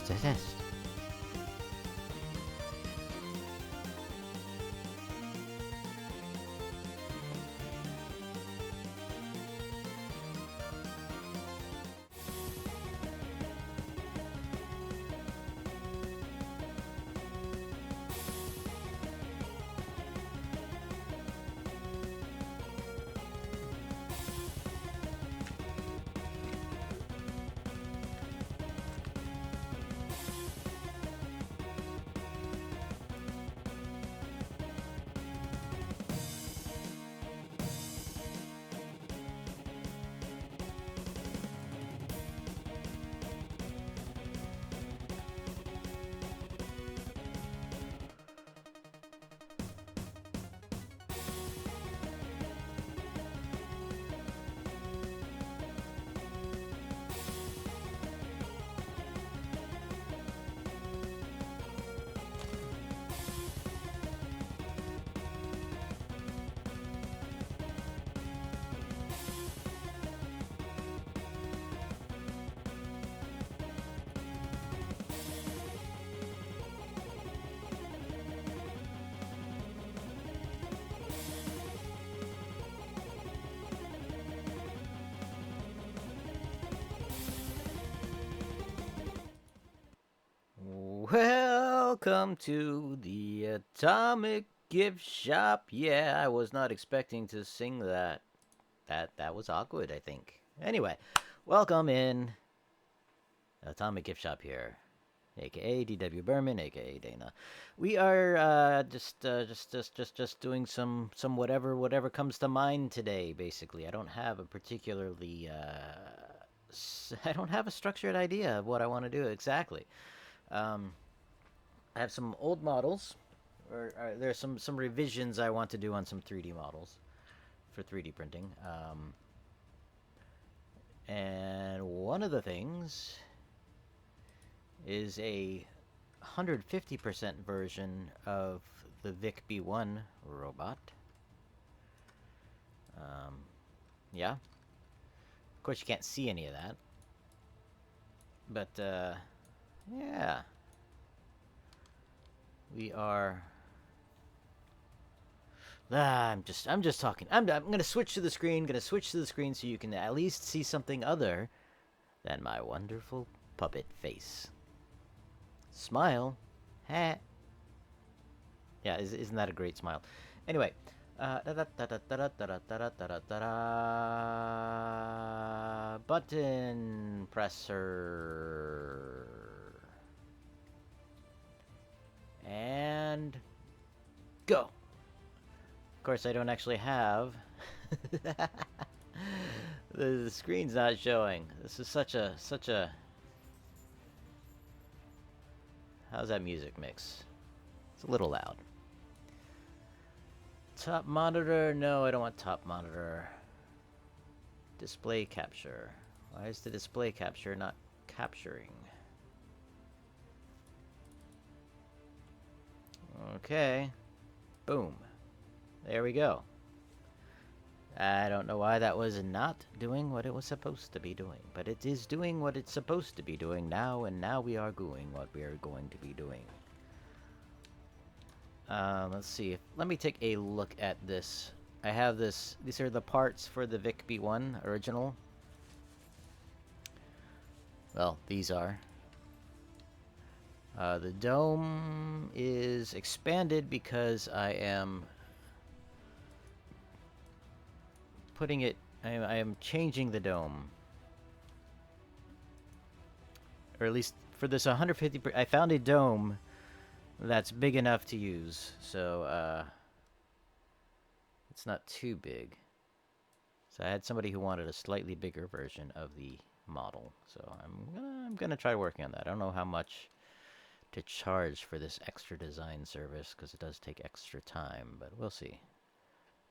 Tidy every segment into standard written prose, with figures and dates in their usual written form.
test. Welcome to the Atomic Gift Shop. Yeah, I was not expecting to sing that. That was awkward, I think. Anyway, welcome in Atomic Gift Shop here, aka DW Berman, aka Dana. We are just doing some whatever comes to mind today. Basically, I don't have a particularly I don't have a structured idea of what I want to do exactly. Um, I have some old models, or there's some revisions I want to do on some 3D models for 3D printing. And one of the things is a 150% version of the ViC B1 robot. Yeah. Of course, you can't see any of that. But, yeah. We are... I'm just talking. I'm gonna switch to the screen. So you can at least see something other than my wonderful puppet face. Smile, hat. Yeah, isn't that a great smile? Anyway, button presser and go. Of course, I don't actually have. The screen's not showing. This is such a. How's that music mix? It's a little loud. Top monitor? No, I don't want top monitor. Display capture. Why is the display capture not capturing? Okay. Boom. There we go. I don't know why that was not doing what it was supposed to be doing, but it is doing what it's supposed to be doing now, and now we are doing what we are going to be doing. Let's see. Let me take a look at this. I have this. These are the parts for the ViC B1 original. Well, these are. The dome is expanded because I am putting it. I am changing the dome, or at least for this 150. I found a dome that's big enough to use, so it's not too big. So I had somebody who wanted a slightly bigger version of the model, so I'm gonna try working on that. I don't know how much to charge for this extra design service because it does take extra time, but we'll see.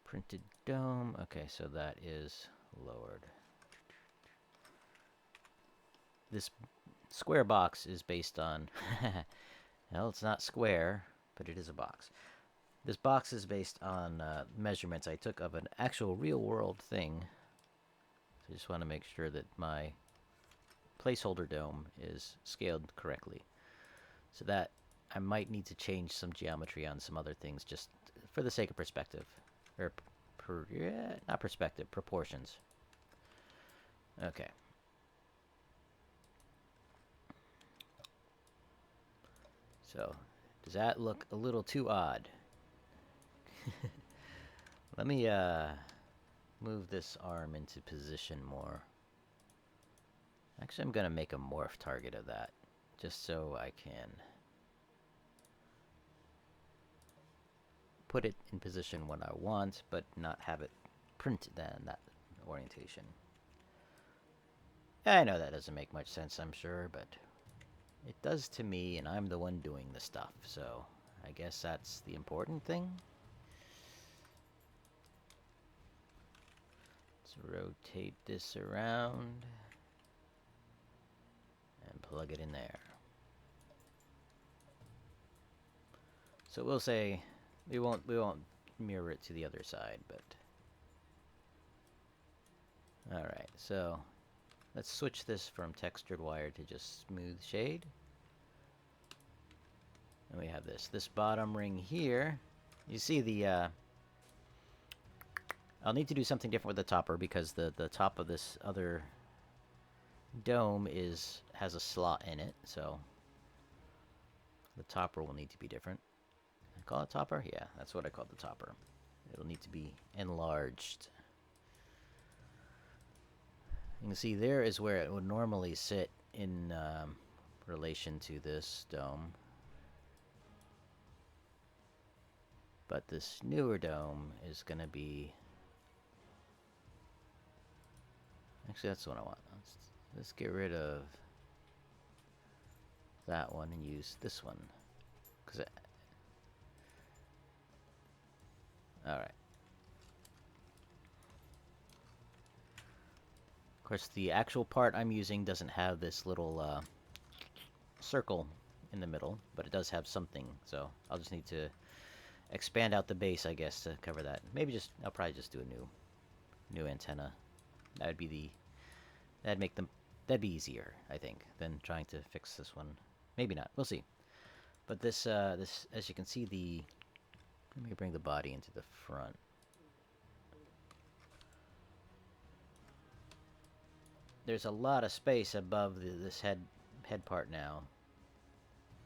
Printed dome. Okay, so that is lowered. This square box is based on... well, it's not square, but it is a box. This box is based on measurements I took of an actual real-world thing. So I just want to make sure that my placeholder dome is scaled correctly. So that I might need to change some geometry on some other things just for the sake of perspective. Or, yeah, not perspective, proportions. Okay. So, does that look a little too odd? Let me move this arm into position more. Actually, I'm going to make a morph target of that, just so I can put it in position when I want, but not have it printed in that orientation. I know that doesn't make much sense, I'm sure, but it does to me, and I'm the one doing the stuff, so I guess that's the important thing. Let's rotate this around and plug it in there. So we'll say we won't mirror it to the other side, but all right. So let's switch this from textured wire to just smooth shade. And we have this bottom ring here. You see the I'll need to do something different with the topper because the top of this other dome has a slot in it, so the topper will need to be different. I call it topper? Yeah, that's what I call the topper. It'll need to be enlarged. You can see there is where it would normally sit in relation to this dome. But this newer dome is going to be... Actually, that's the one I want. Let's get rid of that one and use this one. Alright. Of course, the actual part I'm using doesn't have this little circle in the middle, but it does have something, so I'll just need to expand out the base, I guess, to cover that. Maybe I'll probably just do a new antenna. That would be that'd be easier, I think, than trying to fix this one. Maybe not. We'll see. But this, as you can see, let me bring the body into the front. There's a lot of space above this head part now,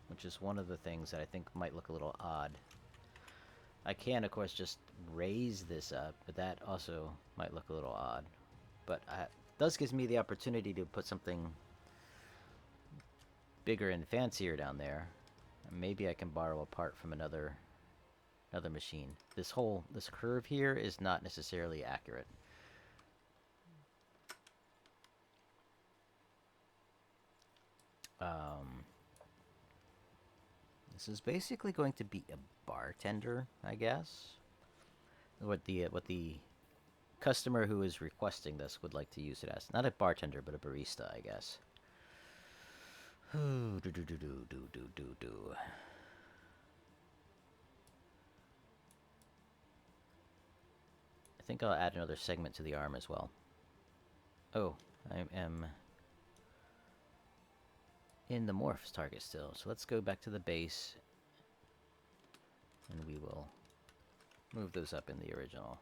which is one of the things that I think might look a little odd. I can, of course, just raise this up, but that also might look a little odd. But this gives me the opportunity to put something bigger and fancier down there. Maybe I can borrow a part from another machine. This curve here is not necessarily accurate. This is basically going to be a bartender, I guess. What the customer who is requesting this would like to use it as. Not a bartender, but a barista, I guess. I think I'll add another segment to the arm as well. Oh, I am in the morphs target still. So let's go back to the base, and we will move those up in the original.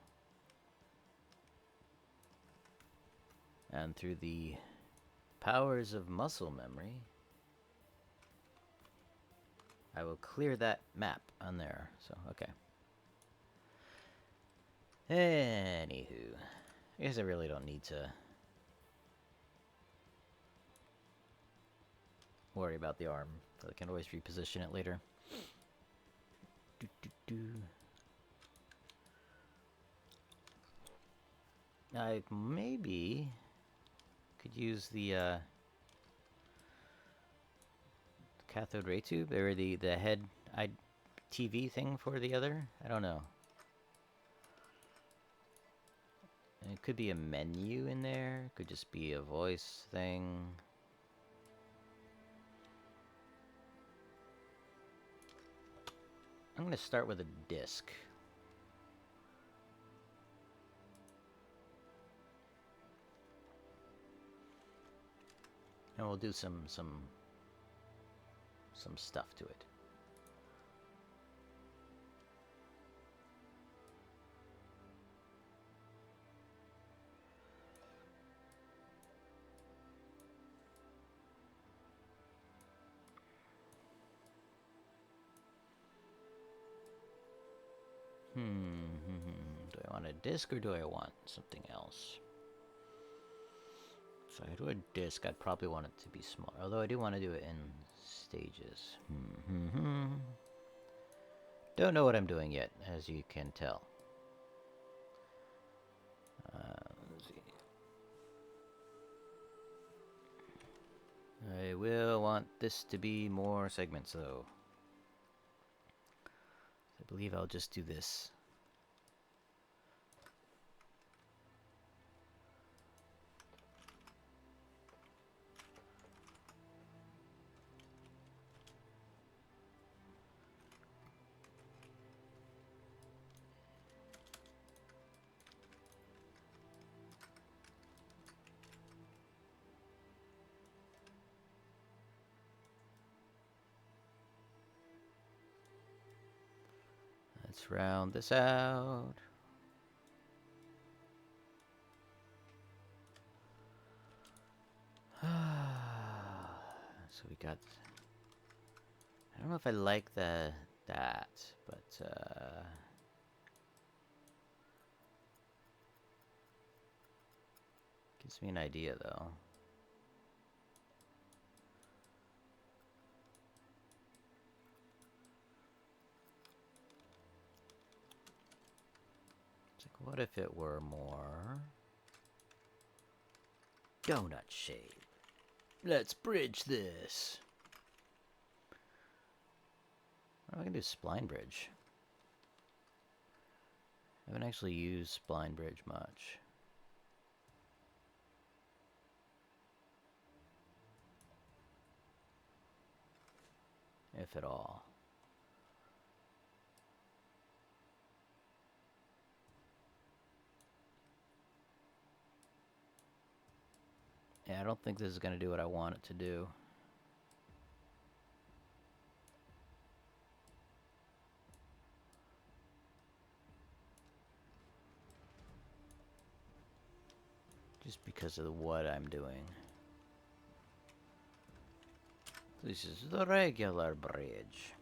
And through the powers of muscle memory, I will clear that map on there. So, okay. Anywho, I guess I really don't need to worry about the arm. I can always reposition it later. I maybe could use the cathode ray tube, or the head TV thing for the other. I don't know. And it could be a menu in there. It could just be a voice thing. I'm going to start with a disc. And we'll do some stuff to it. Do I want a disc or do I want something else? If I do a disc, I'd probably want it to be smaller. Although I do want to do it in stages. Don't know what I'm doing yet, as you can tell. Let's see. I will want this to be more segments, though. I believe I'll just do this. Let's round this out. So we got... I don't know if I like that, but gives me an idea though. It's like, what if it were more donut shape? Let's bridge this. What am I gonna do? Spline bridge. I haven't actually used spline bridge much. If at all. Yeah, I don't think this is gonna do what I want it to do. Just because of what I'm doing. This is the regular bridge.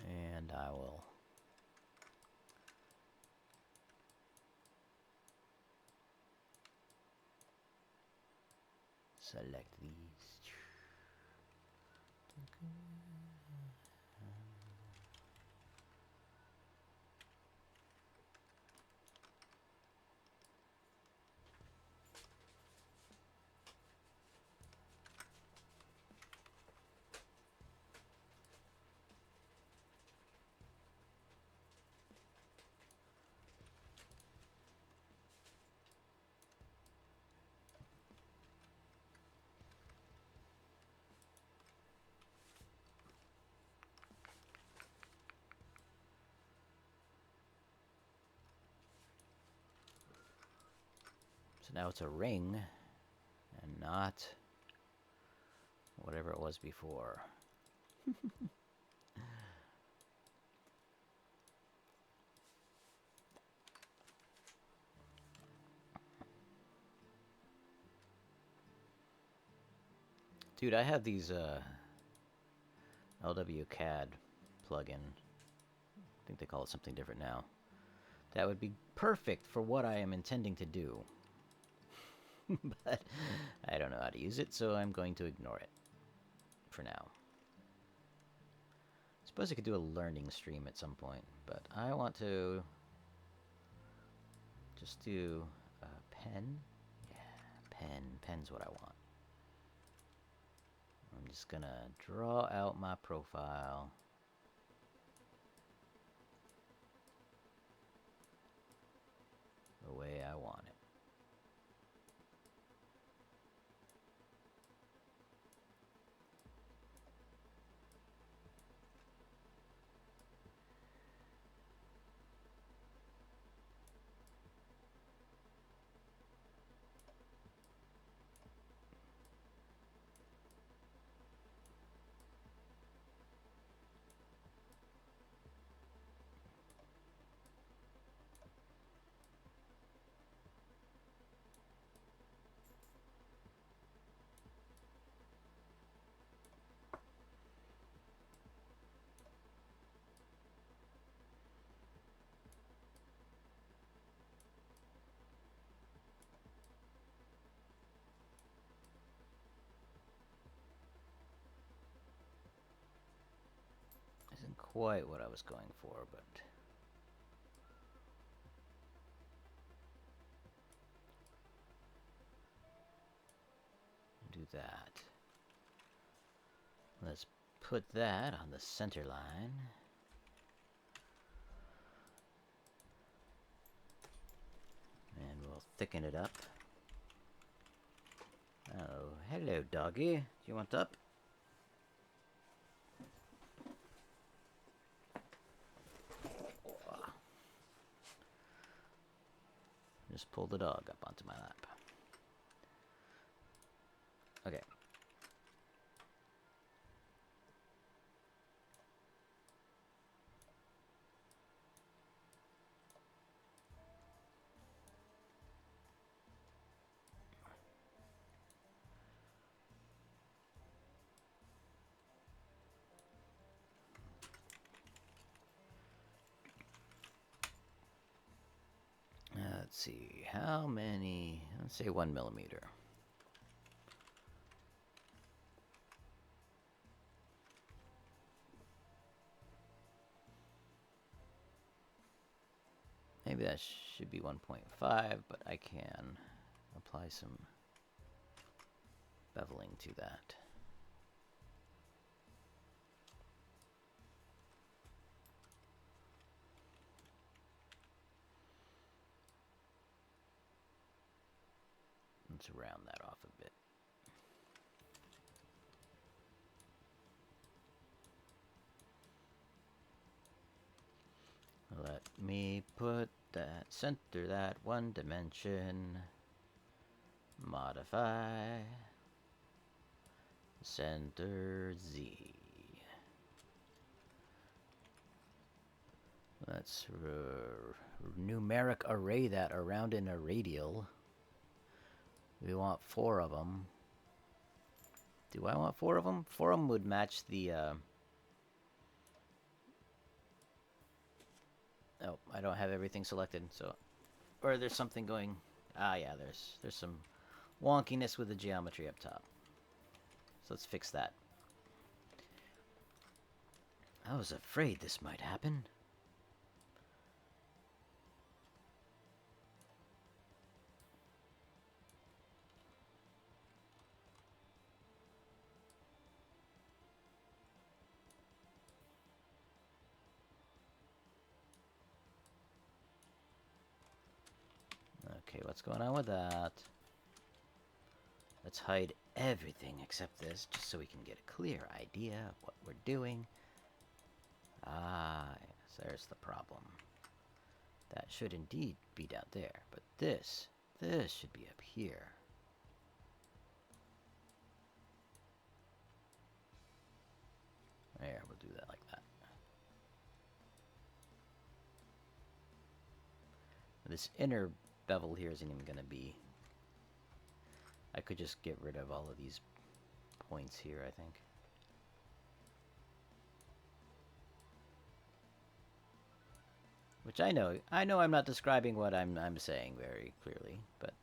And I will select these. So now it's a ring and not whatever it was before. Dude, I have these LWCAD plugin. I think they call it something different now. That would be perfect for what I am intending to do. But I don't know how to use it, so I'm going to ignore it for now. I suppose I could do a learning stream at some point, but I want to just do a pen. Yeah, pen's what I want. I'm just gonna draw out my profile. The way I want it. quite what I was going for, but do that. Let's put that on the center line. And we'll thicken it up. Oh, hello, doggy. Do you want up? Just pull the dog up onto my lap. Okay. Let's see, how many? Let's say 1 millimeter. Maybe that should be 1.5, but I can apply some beveling to that. Let's round that off a bit. Let me put that, center that 1 dimension, modify, center Z. Let's numeric array that around in a radial. We want 4 of them. Do I want 4 of them? 4 of them would match the, Oh, I don't have everything selected, so... Or there's something going... Ah, yeah, there's some wonkiness with the geometry up top. So let's fix that. I was afraid this might happen. Okay, what's going on with that? Let's hide everything except this, just so we can get a clear idea of what we're doing. Ah, yes, there's the problem. That should indeed be down there, but this should be up here. There, we'll do that like that. This inner bevel here isn't even going to be... I could just get rid of all of these points here, I think. Which I know I'm not describing what I'm saying very clearly, but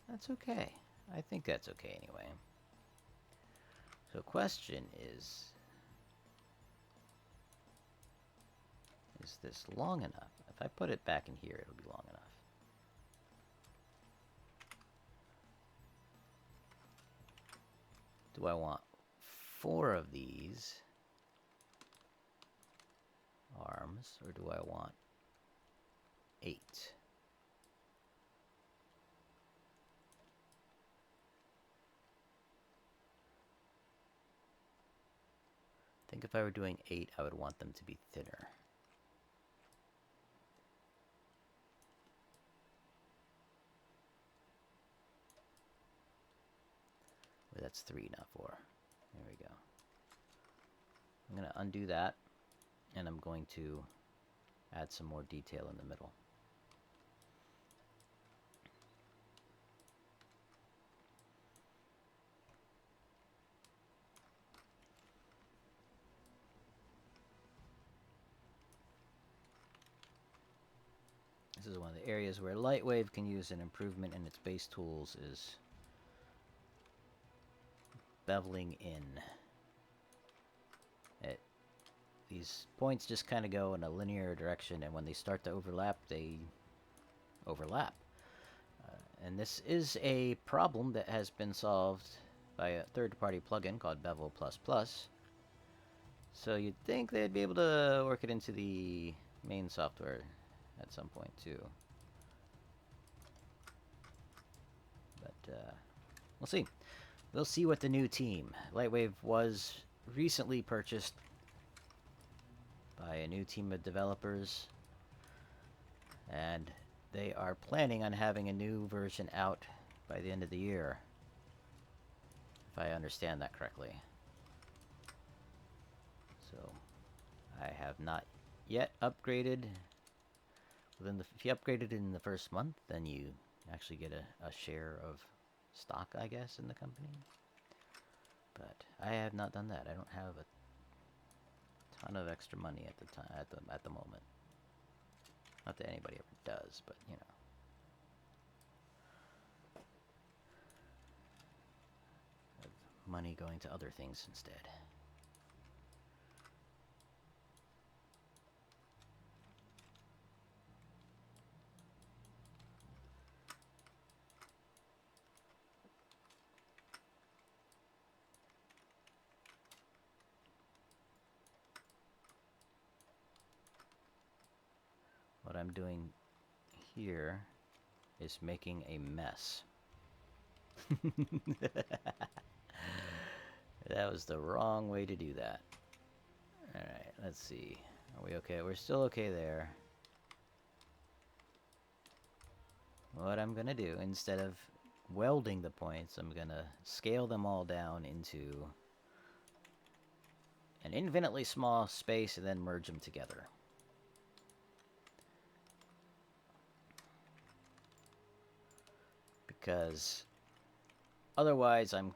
that's okay. I think that's okay anyway. So question is this long enough? If I put it back in here, it'll be long enough. Do I want 4 of these arms, or do I want 8? I think if I were doing 8, I would want them to be thinner. Wait, that's 3, not 4. There we go. I'm going to undo that, and I'm going to add some more detail in the middle. This is one of the areas where Lightwave can use an improvement in its base tools is beveling in. These points just kind of go in a linear direction, and when they start to overlap, they overlap. And this is a problem that has been solved by a third-party plugin called Bevel++. So you'd think they'd be able to work it into the main software at some point too. But we'll see. We'll see what the new team. Lightwave was recently purchased by a new team of developers, and they are planning on having a new version out by the end of the year, if I understand that correctly. So I have not yet upgraded. If you upgraded in the first month, then you actually get a share of stock, I guess, in the company. But I have not done that. I don't have a ton of extra money at the moment. Not that anybody ever does, but you know. Money going to other things instead. What I'm doing here is making a mess. That was the wrong way to do that. Alright, let's see. Are we okay? We're still okay there. What I'm gonna do, instead of welding the points, I'm gonna scale them all down into an infinitely small space and then merge them together. Because otherwise I'm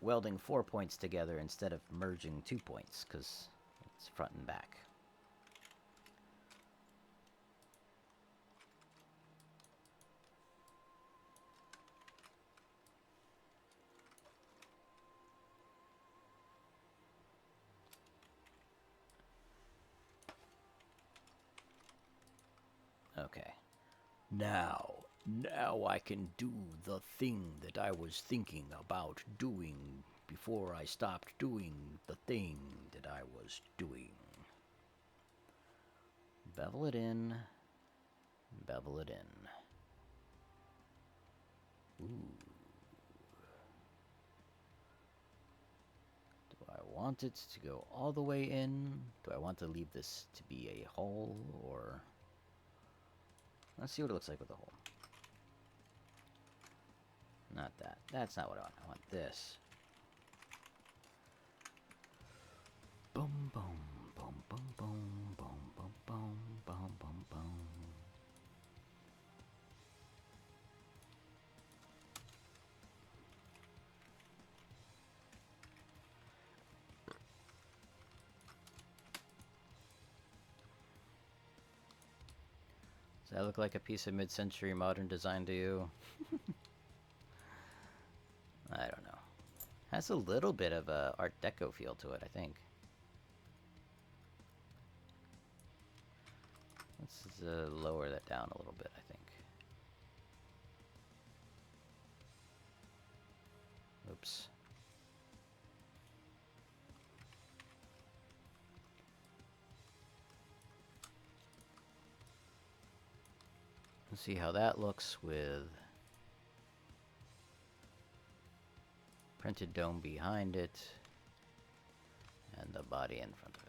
welding 4 points together instead of merging 2 points, because it's front and back. Okay. Now I can do the thing that I was thinking about doing before I stopped doing the thing that I was doing. Bevel it in. Bevel it in. Ooh. Do I want it to go all the way in? Do I want to leave this to be a hole, or... Let's see what it looks like with a hole. Not that. That's not what I want. I want this. Boom, boom, boom, boom, boom, boom, boom, boom, boom, boom, boom. Does that look like a piece of mid-century modern design to you? I don't know. Has a little bit of a Art Deco feel to it, I think. Let's lower that down a little bit, I think. Oops. Let's see how that looks with printed dome behind it and the body in front of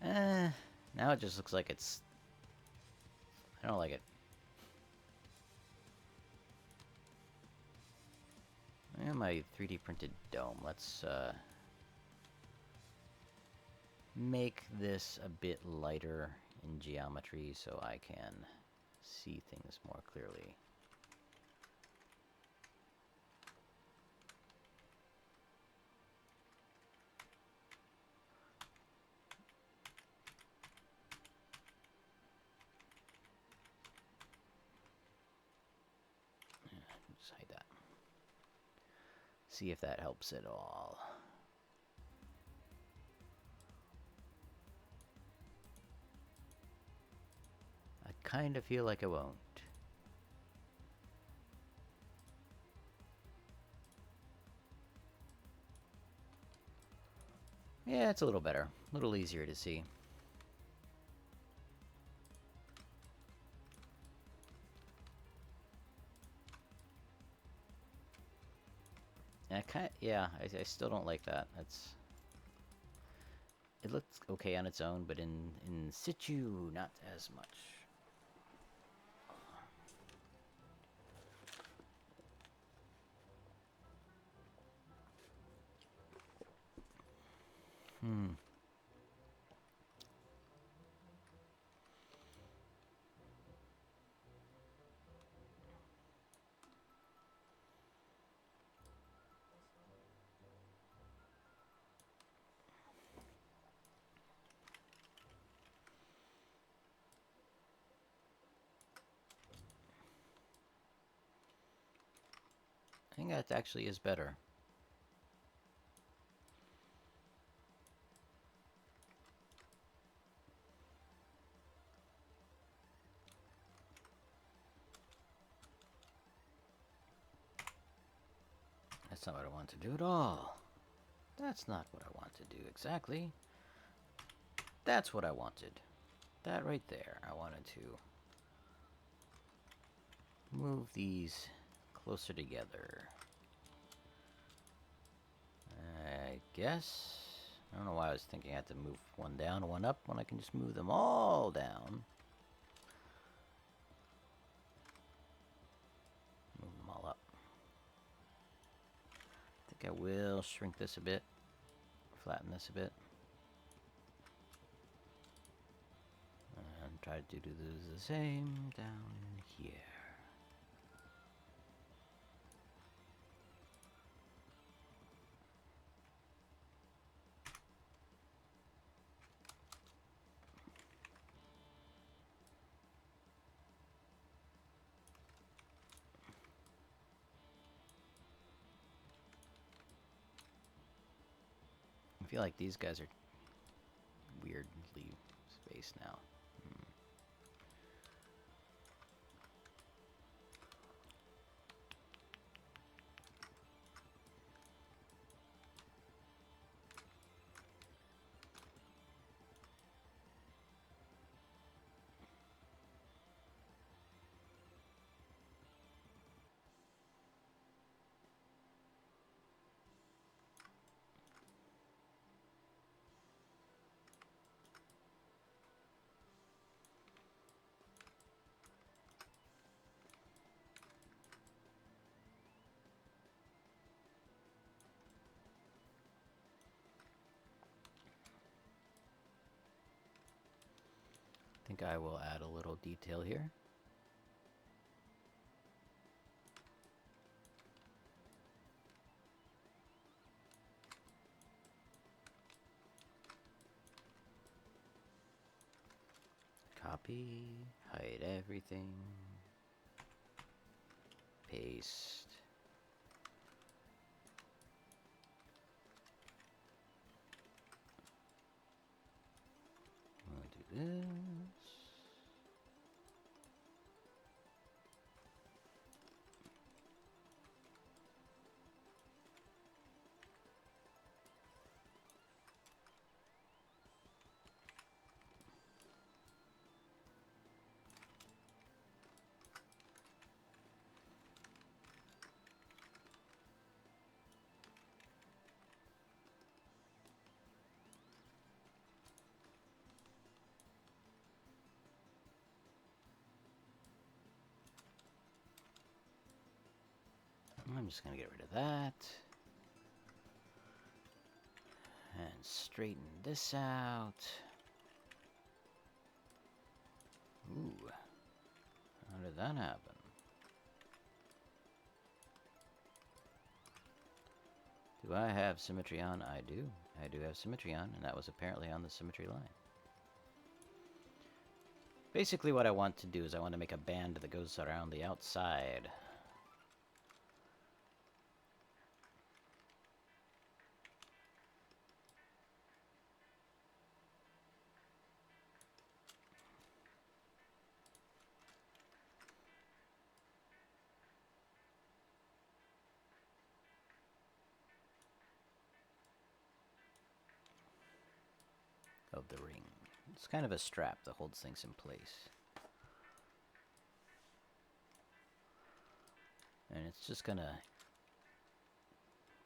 it. Now it just looks like it's... I don't like it. And my 3D printed dome. Let's make this a bit lighter in geometry so I can see things more clearly. Just hide that. See if that helps at all. kind of feel like I won't. Yeah, it's a little better. A little easier to see. And I still don't like that. It looks okay on its own, but in situ, not as much. I think that actually is better. That's not what I want to do at all. That's not what I want to do exactly. That's what I wanted. That right there. I wanted to move these closer together. I guess. I don't know why I was thinking I had to move one down and one up when I can just move them all down. Move them all up. I think I will shrink this a bit. Flatten this a bit. And try to do the same down here. I feel like these guys are weirdly spaced now. I think I will add a little detail here. Copy, hide everything, paste. I'm gonna do this. I'm just gonna get rid of that. And straighten this out. Ooh. How did that happen? Do I have symmetry on? I do. I do have symmetry on, and that was apparently on the symmetry line. Basically what I want to do is I want to make a band that goes around the outside. of the ring. It's kind of a strap that holds things in place. And it's just gonna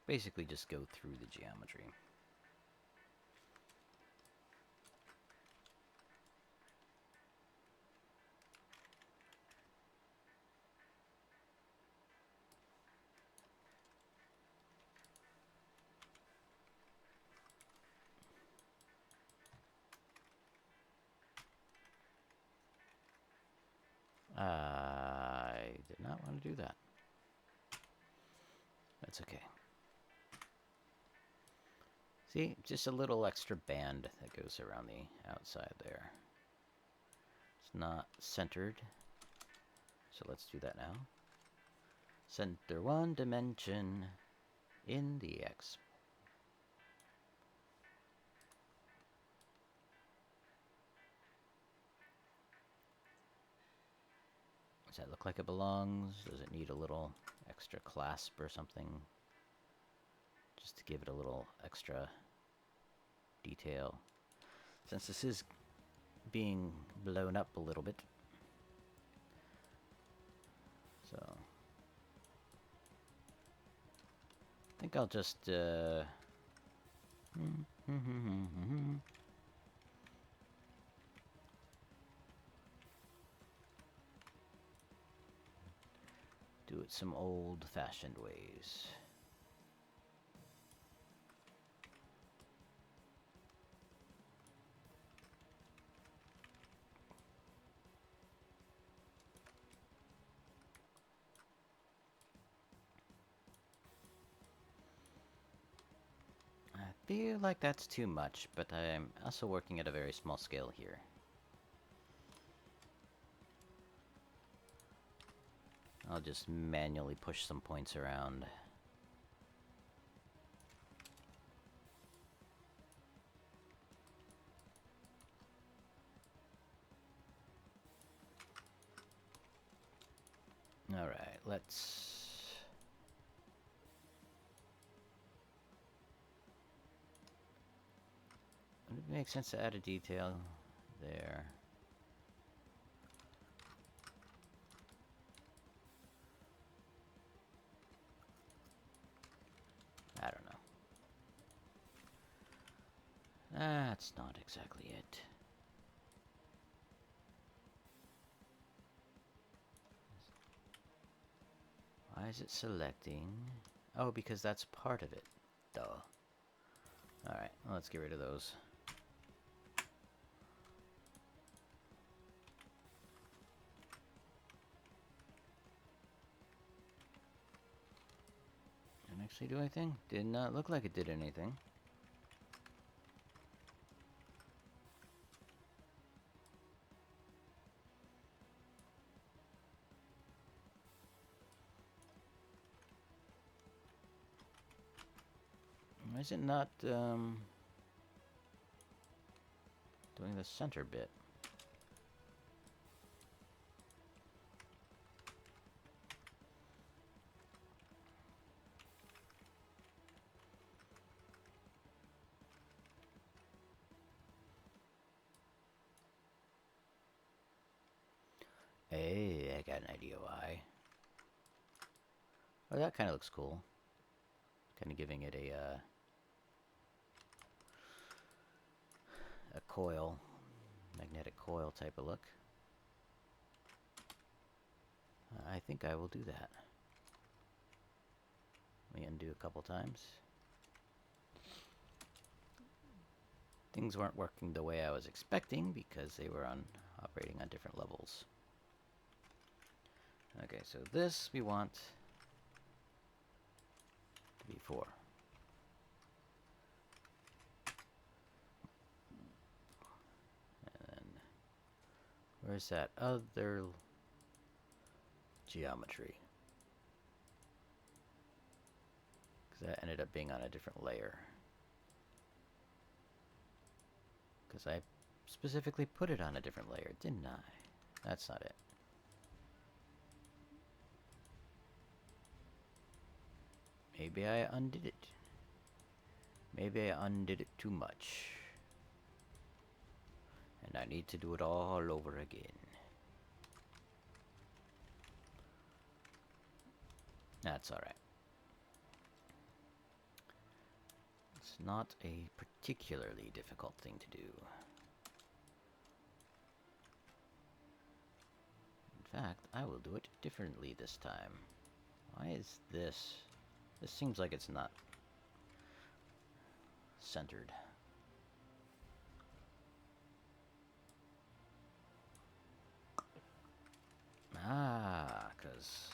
basically just go through the geometry. I did not want to do that. That's okay. See, just a little extra band that goes around the outside there. It's not centered, so let's do that now. Center one dimension in the X. Does that look like it belongs? Does it need a little extra clasp or something? Just to give it a little extra detail. Since this is being blown up a little bit. So I think I'll just do it some old-fashioned ways. I feel like that's too much, but I'm also working at a very small scale here. I'll just manually push some points around. Alright, let's... Would it make sense to add a detail there? I don't know. That's not exactly it. Why is it selecting? Oh, because that's part of it. Duh. Alright, well, let's get rid of those. Didn't actually do anything? Did not look like it did anything. Why is it not, doing the center bit? Hey, I got an idea why. Oh, that kind of looks cool. Kind of giving it a coil, magnetic coil type of look. I think I will do that. Let me undo a couple times. Things weren't working the way I was expecting because they were operating on different levels. Okay, so this we want to be 4. And then where's that other geometry? Because that ended up being on a different layer. Because I specifically put it on a different layer, didn't I? That's not it. Maybe I undid it. Maybe I undid it too much. And I need to do it all over again. That's alright. It's not a particularly difficult thing to do. In fact, I will do it differently this time. Why is this? This seems like it's not centered. Ah, because...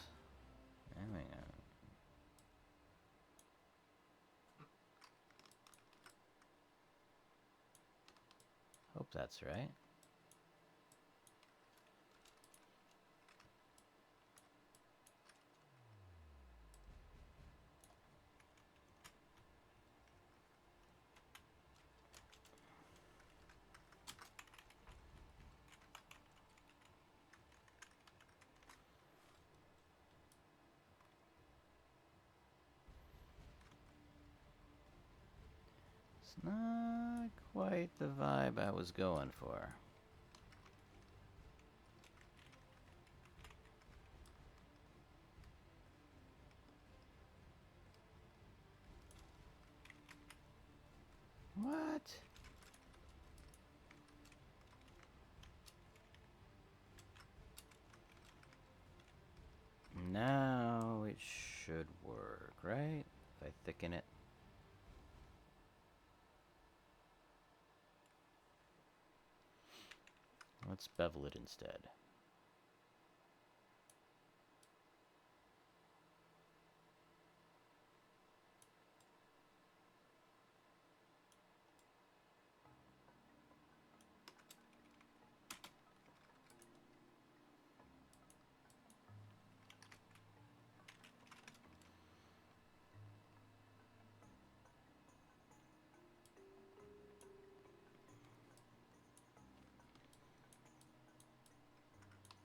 Hope that's right. It's not quite the vibe I was going for. What? Now it should work, right? If I thicken it. Let's bevel it instead.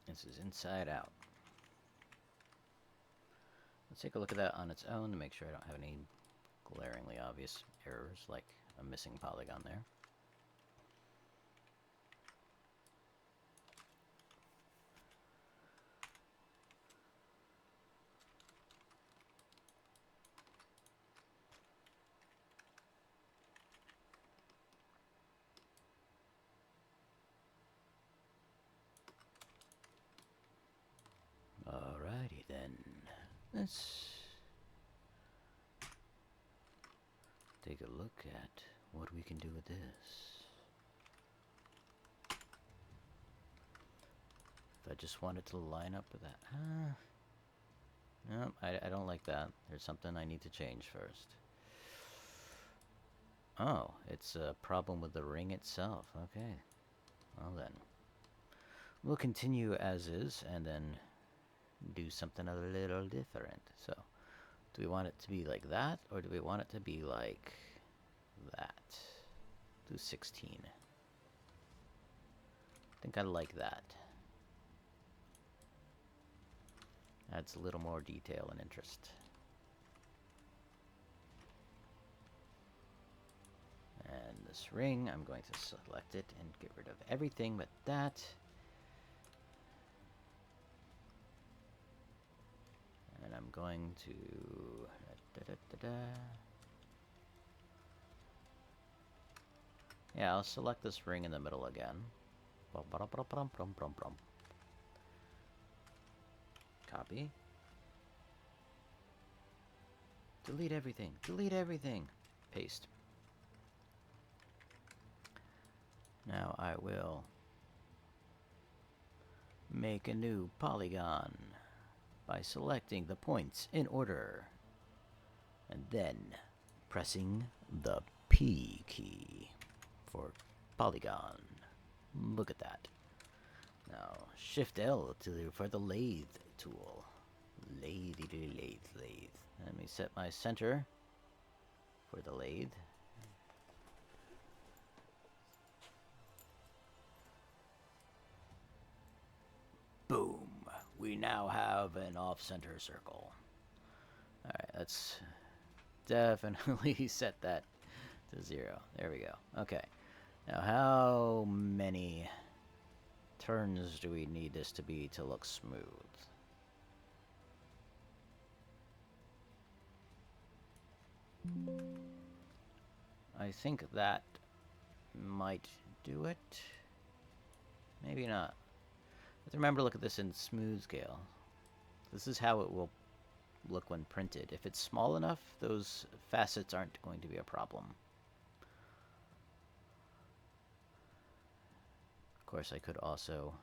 This is inside out. Let's take a look at that on its own to make sure I don't have any glaringly obvious errors, like a missing polygon there. Alrighty then. Let's take a look at what we can do with this. If I just wanted to line up with that. No, I don't like that. There's something I need to change first. Oh, it's a problem with the ring itself. Okay. Well then. We'll continue as is and then do something a little different. So, do we want it to be like that, or do we want it to be like that? Do 16. I think I like that. Adds a little more detail and interest. And this ring, I'm going to select it and get rid of everything but that. And I'm going to... Yeah, I'll select this ring in the middle again. Copy. Delete everything. Delete everything. Paste. Now I will make a new polygon by selecting the points in order and then pressing the P key for polygon. Look at that. Now Shift L for the lathe tool. Lathe. Let me set my center for the lathe. Boom. We now have an off-center circle. Alright, let's definitely set that to 0. There we go. Okay. Now, how many turns do we need this to be to look smooth? I think that might do it. Maybe not. But remember to look at this in smooth scale. This is how it will look when printed. If it's small enough, those facets aren't going to be a problem. Of course, I could also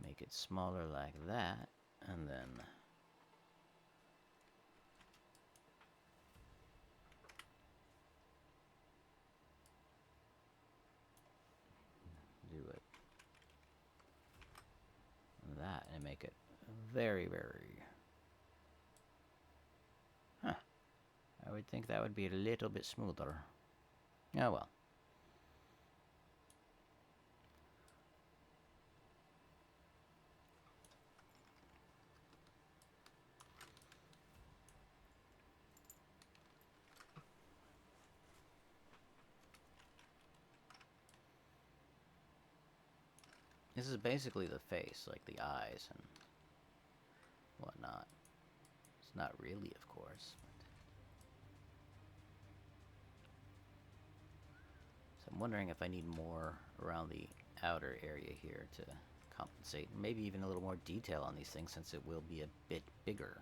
make it smaller like that, and then do it that and make it very, very... Huh. I would think that would be a little bit smoother. Oh well. This is basically the face, like the eyes and whatnot. It's not really, of course. So I'm wondering if I need more around the outer area here to compensate. Maybe even a little more detail on these things since it will be a bit bigger.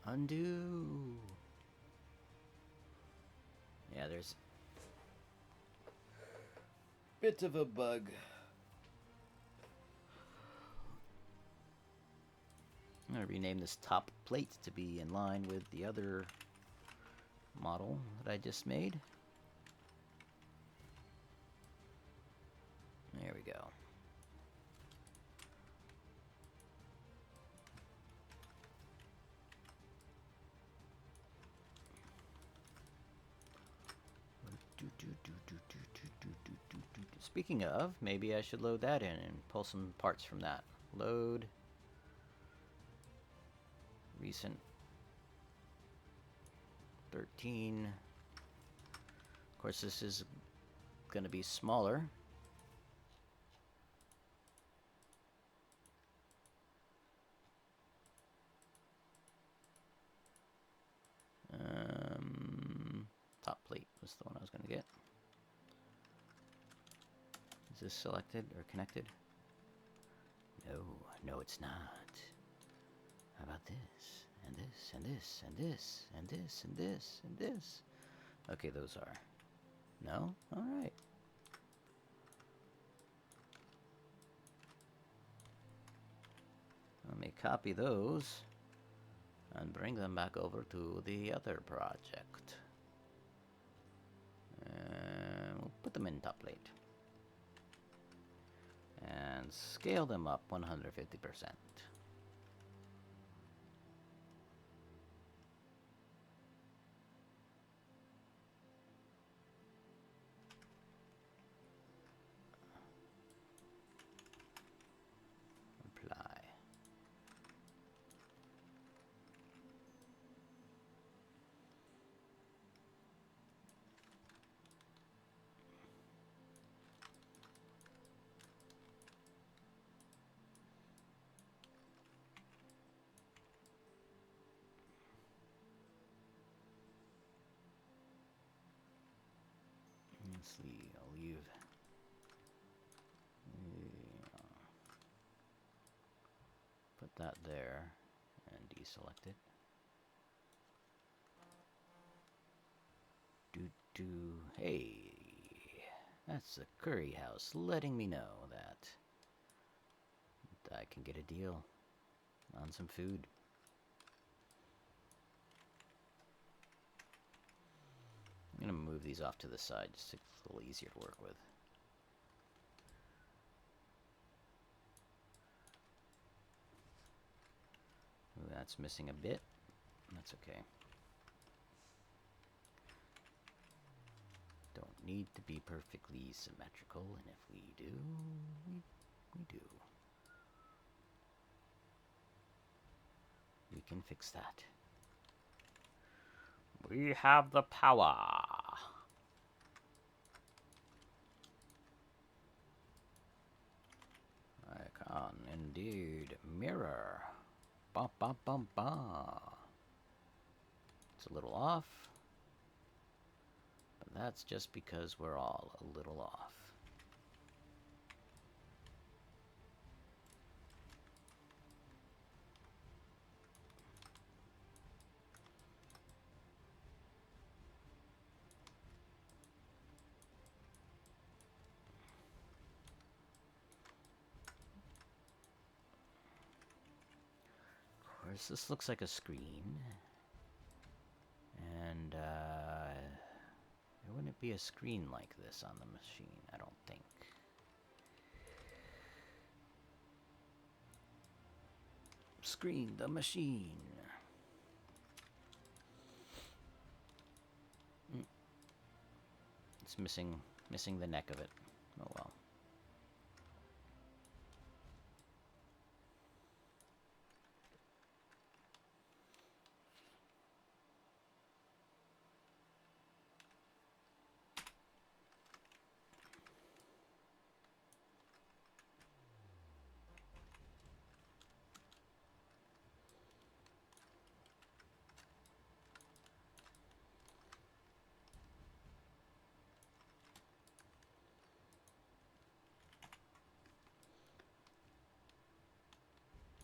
Undo. Yeah, there's bit of a bug. I'm going to rename this top plate to be in line with the other model that I just made. There we go. Speaking of, maybe I should load that in and pull some parts from that. Load. Recent 13. Of course, this is going to be smaller. Top plate was the one I was going to get. Is this selected or connected? No, no it's not. How about this? And this, and this, and this, and this, and this, and this. Okay, those are. No? Alright. Let me copy those and bring them back over to the other project. And we'll put them in top plate. And scale them up 150%. Apply. Let's see, I'll leave. Put that there and deselect it. Hey, that's the curry house letting me know that I can get a deal on some food. I'm gonna move these off to the side just so it's a little easier to work with. Ooh, that's missing a bit. That's okay. Don't need to be perfectly symmetrical, and if we do, we do. We can fix that. We have the power. I can indeed mirror. Bum bum bum bum. It's a little off, but that's just because we're all a little off. Of course, this looks like a screen, and there wouldn't be a screen like this on the machine, I don't think. Screen the machine. It's missing the neck of it. Oh well.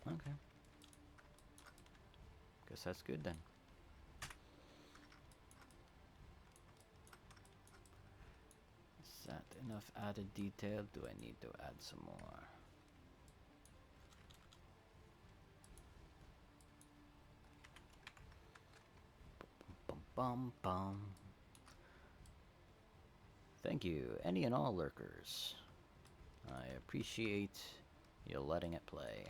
Okay. Guess that's good then. Is that enough added detail? Do I need to add some more? Bum bum bum. Thank you, any and all lurkers. I appreciate you letting it play.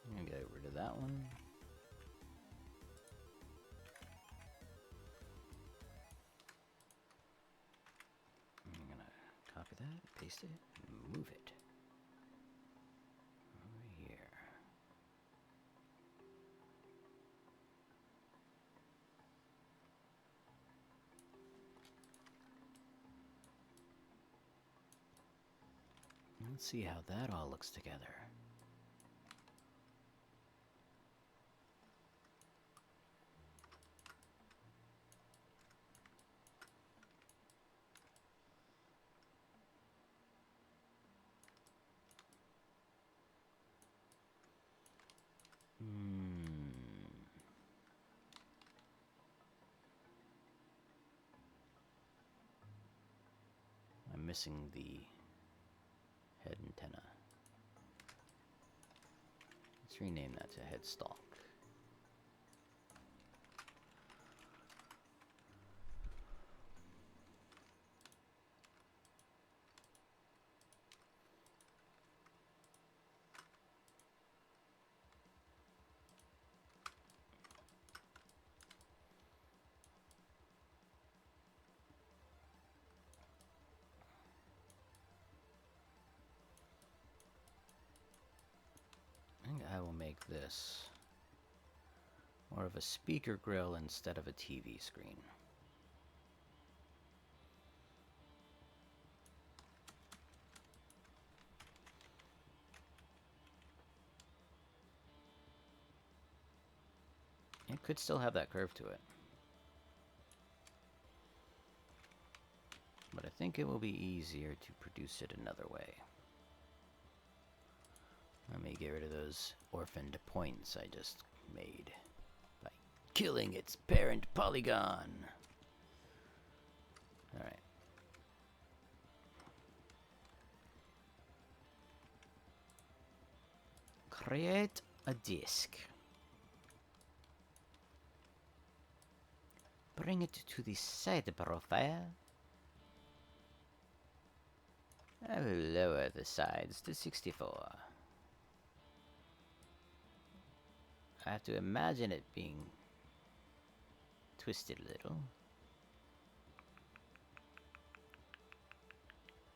I'm gonna get rid of that one. I'm gonna copy that, paste it, and move it over here. Let's see how that all looks together. I'm missing the head antenna. Let's rename that to head stalk. I think I will make this more of a speaker grill instead of a TV screen. It could still have that curve to it. But I think it will be easier to produce it another way. Let me get rid of those orphaned points I just made by killing its parent polygon. Alright. Create a disk. Bring it to the side profile. I will lower the sides to 64. I have to imagine it being twisted a little.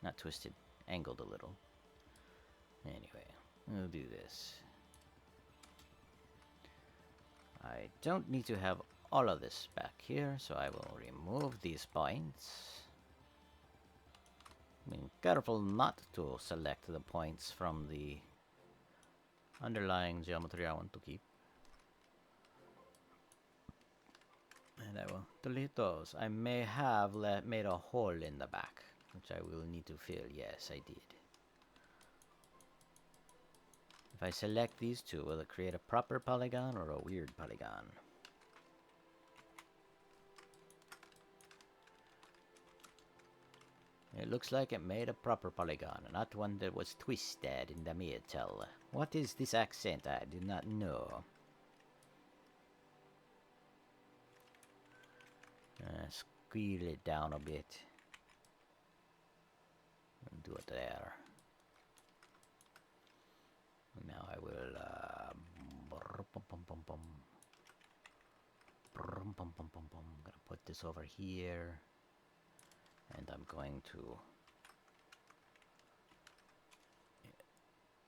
Not twisted, angled a little. Anyway, we'll do this. I don't need to have all of this back here, so I will remove these points. Being careful not to select the points from the underlying geometry I want to keep. And I will delete those. I may have made a hole in the back, which I will need to fill. Yes, I did. If I select these two, will it create a proper polygon or a weird polygon? It looks like it made a proper polygon, not one that was twisted in the middle. What is this accent? I do not know. Squeal it down a bit. And do it there. Now I will I'm gonna put this over here, and I'm going to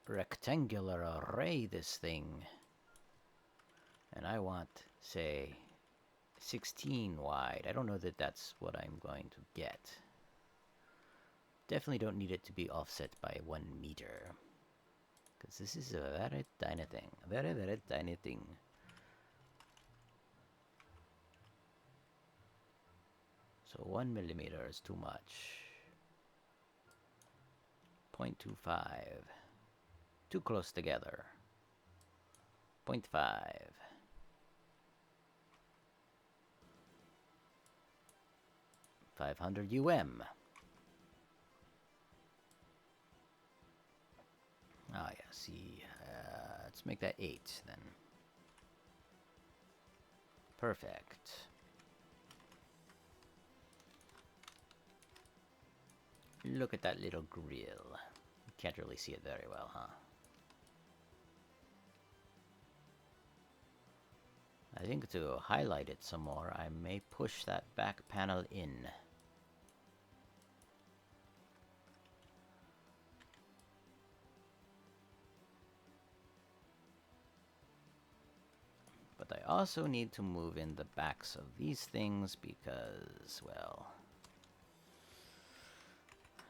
rectangular array this thing, and I want, say, 16 wide. I don't know that that's what I'm going to get. Definitely don't need it to be offset by 1 meter, because this is a very tiny thing. Very, very tiny thing. So 1 millimeter is too much. 0.25. Too close together. 0.5. 500 UM. Ah, yeah, see, let's make that 8 then. Perfect. Look at that little grill. You can't really see it very well, huh? I think to highlight it some more, I may push that back panel in. But I also need to move in the backs of these things because, well,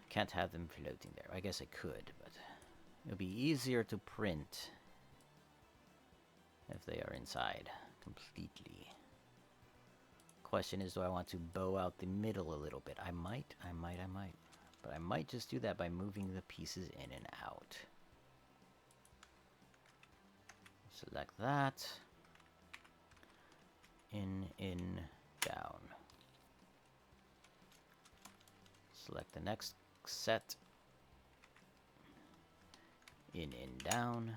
can't have them floating there. I guess I could, but it would be easier to print if they are inside completely. Question is, do I want to bow out the middle a little bit? I might. But I might just do that by moving the pieces in and out. Select that. In, down. Select the next set. In, down.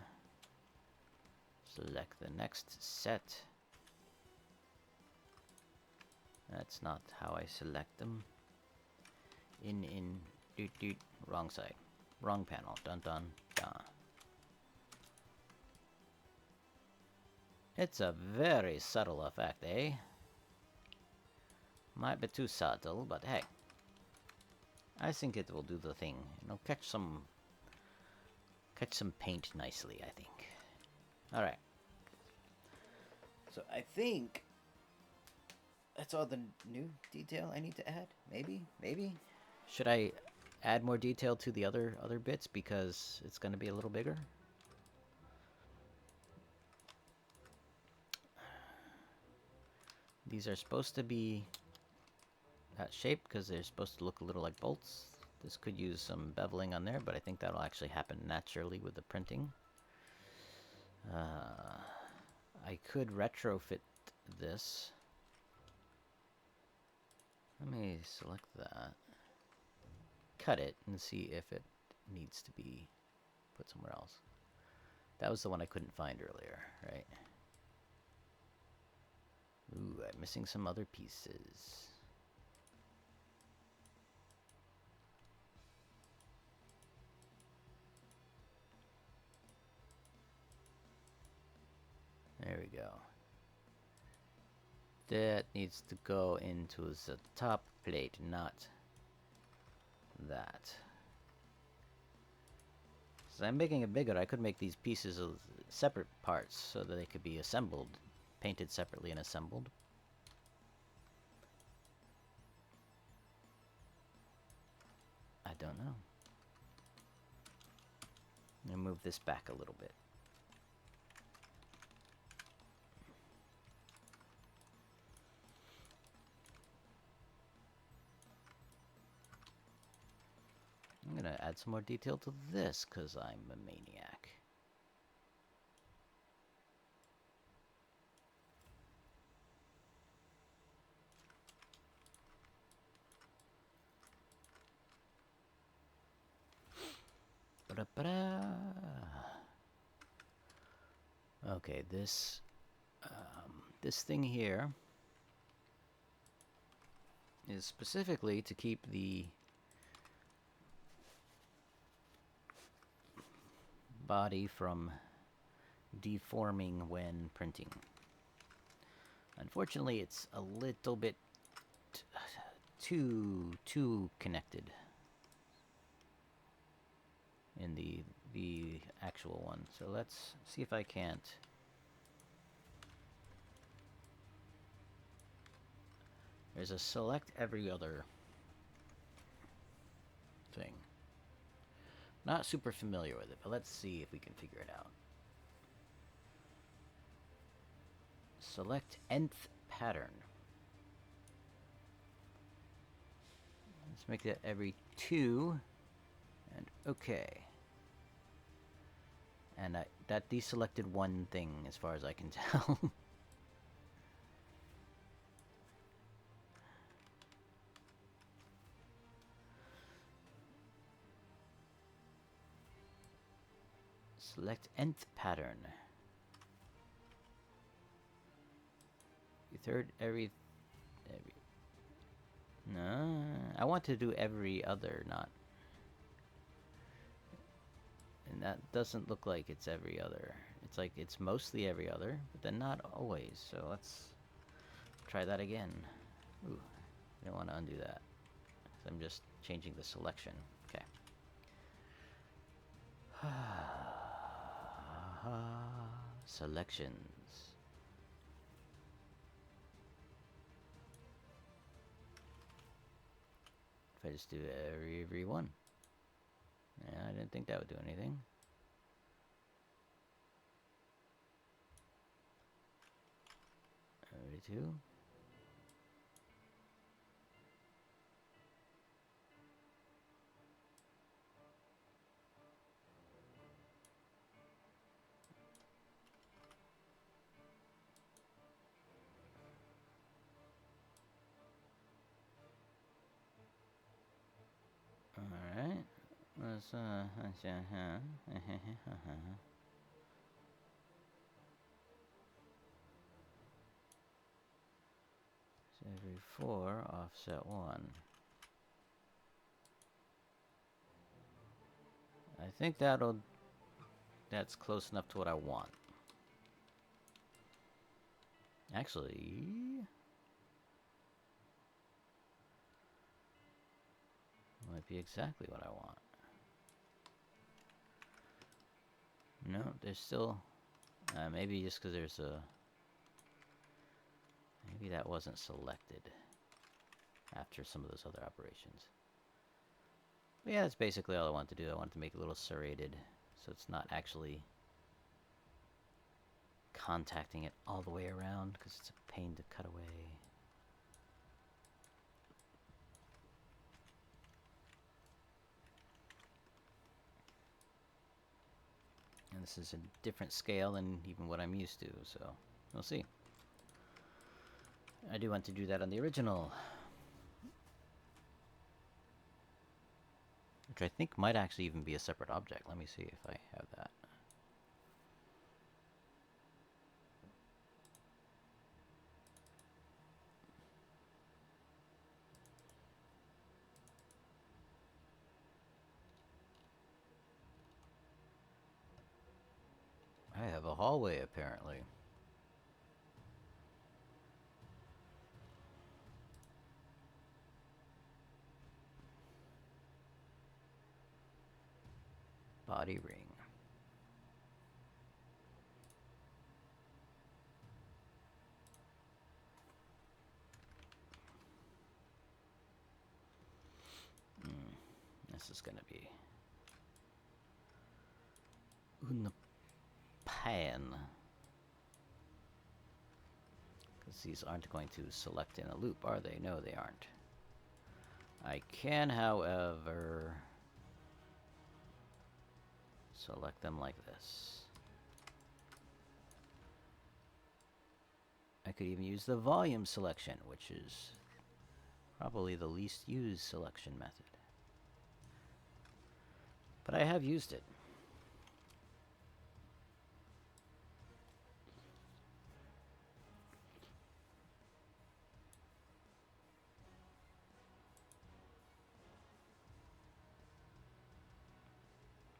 Select the next set. That's not how I select them. In, doot, doot. Wrong side. Wrong panel. Dun, dun, dun. It's a very subtle effect, eh? Might be too subtle, but hey. I think it will do the thing. You know, catch some paint nicely, I think. Alright. So I think that's all the new detail I need to add. Maybe. Should I add more detail to the other bits because it's going to be a little bigger? These are supposed to be that shape because they're supposed to look a little like bolts. This could use some beveling on there, but I think that'll actually happen naturally with the printing. I could retrofit this. Let me select that. Cut it and see if it needs to be put somewhere else. That was the one I couldn't find earlier, right? Ooh, I'm missing some other pieces. There we go. That needs to go into the top plate, not that. So I'm making it bigger. I could make these pieces of separate parts so that they could be assembled, painted separately and assembled. I don't know. I'm gonna move this back a little bit. I'm gonna add some more detail to this because I'm a maniac. Okay, this thing here is specifically to keep the body from deforming when printing. Unfortunately, it's a little bit too connected in the actual one. So let's see if I can't. There's a select every other thing. Not super familiar with it, but let's see if we can figure it out. Select nth pattern. Let's make that every 2, and okay. And that deselected one thing as far as I can tell. Select nth pattern. Every. No, I want to do every other, not. And that doesn't look like it's every other. It's like it's mostly every other, but then not always. So let's try that again. Ooh, I don't want to undo that. So I'm just changing the selection. Okay. Selections. If I just do every one. Yeah, I didn't think that would do anything. Every 2. Alright. Let's, so every 4, offset 1. I think that's close enough to what I want. Actually, might be exactly what I want. No, there's still... maybe just because there's a... Maybe that wasn't selected after some of those other operations. But yeah, that's basically all I want to do. I want to make it a little serrated, so it's not actually contacting it all the way around, because it's a pain to cut away. And this is a different scale than even what I'm used to, so we'll see. I do want to do that on the original, which I think might actually even be a separate object. Let me see if I have that. I have a hallway, apparently. Body ring. This is gonna be un pan, because these aren't going to select in a loop, are they? No, they aren't. I can, however, select them like this. I could even use the volume selection, which is probably the least used selection method. But I have used it.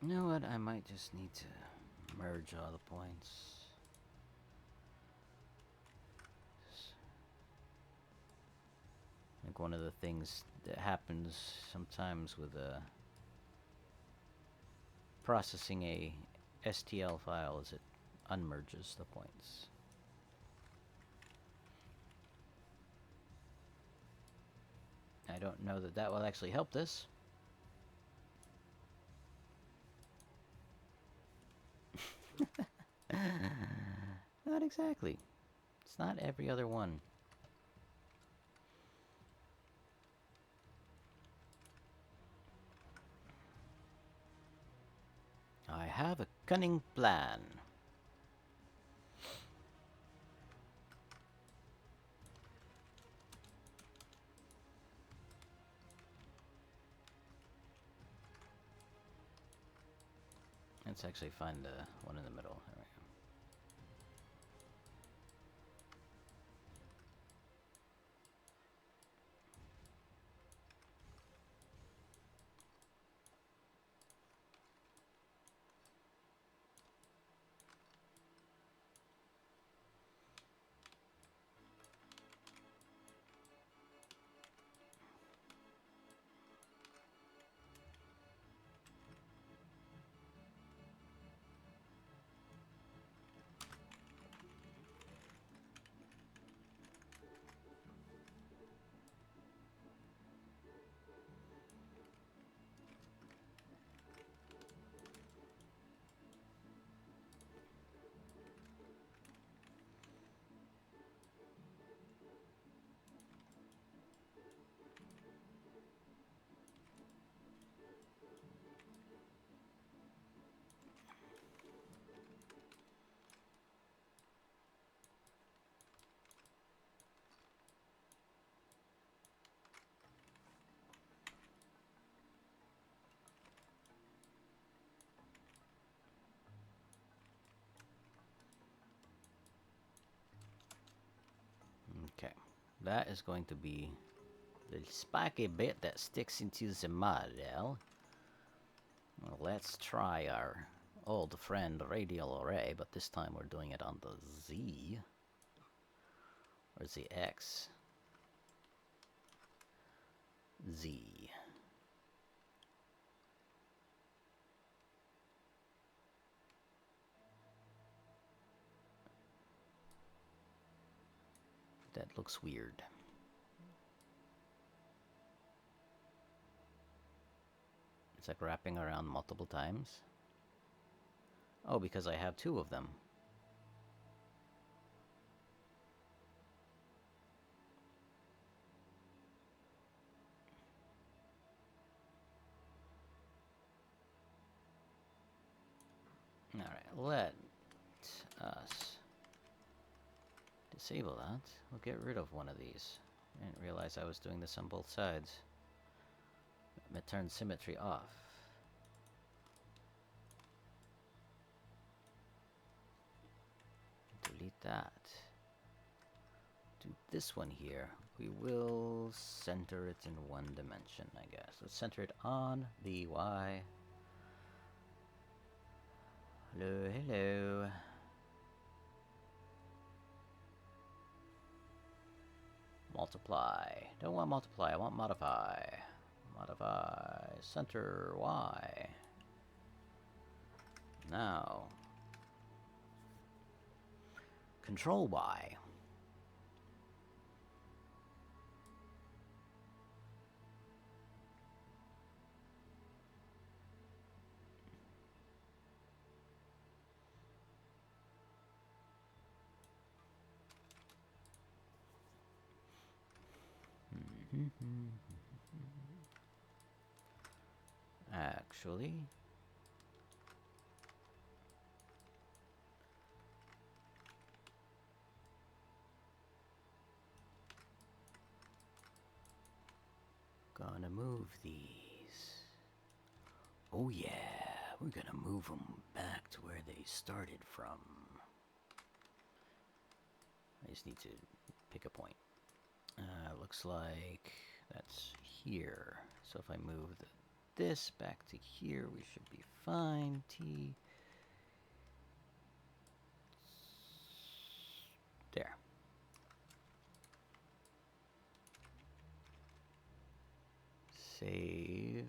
You know what? I might just need to merge all the points. I think one of the things that happens sometimes with processing a STL file is it unmerges the points. I don't know that that will actually help this. Not exactly. It's not every other one. I have a cunning plan. Let's actually find the one in the middle. There we go. Okay, that is going to be the spiky bit that sticks into the model. Well, let's try our old friend radial array, but this time we're doing it on the Z. Or the X. Z. That looks weird. It's like wrapping around multiple times. Oh, because I have two of them. Alright, let us disable that. We'll get rid of one of these. I didn't realize I was doing this on both sides. I'm gonna turn symmetry off. Delete that. Do this one here. We will center it in one dimension, I guess. Let's center it on the Y. Hello, hello. Multiply. Don't want multiply, I want modify. Modify. Center Y. Now. Control Y. Actually, gonna move these. Oh yeah, we're gonna move them back to where they started from. I just need to pick a point. Looks like that's here. So if I move this back to here, we should be fine. T. There. Save.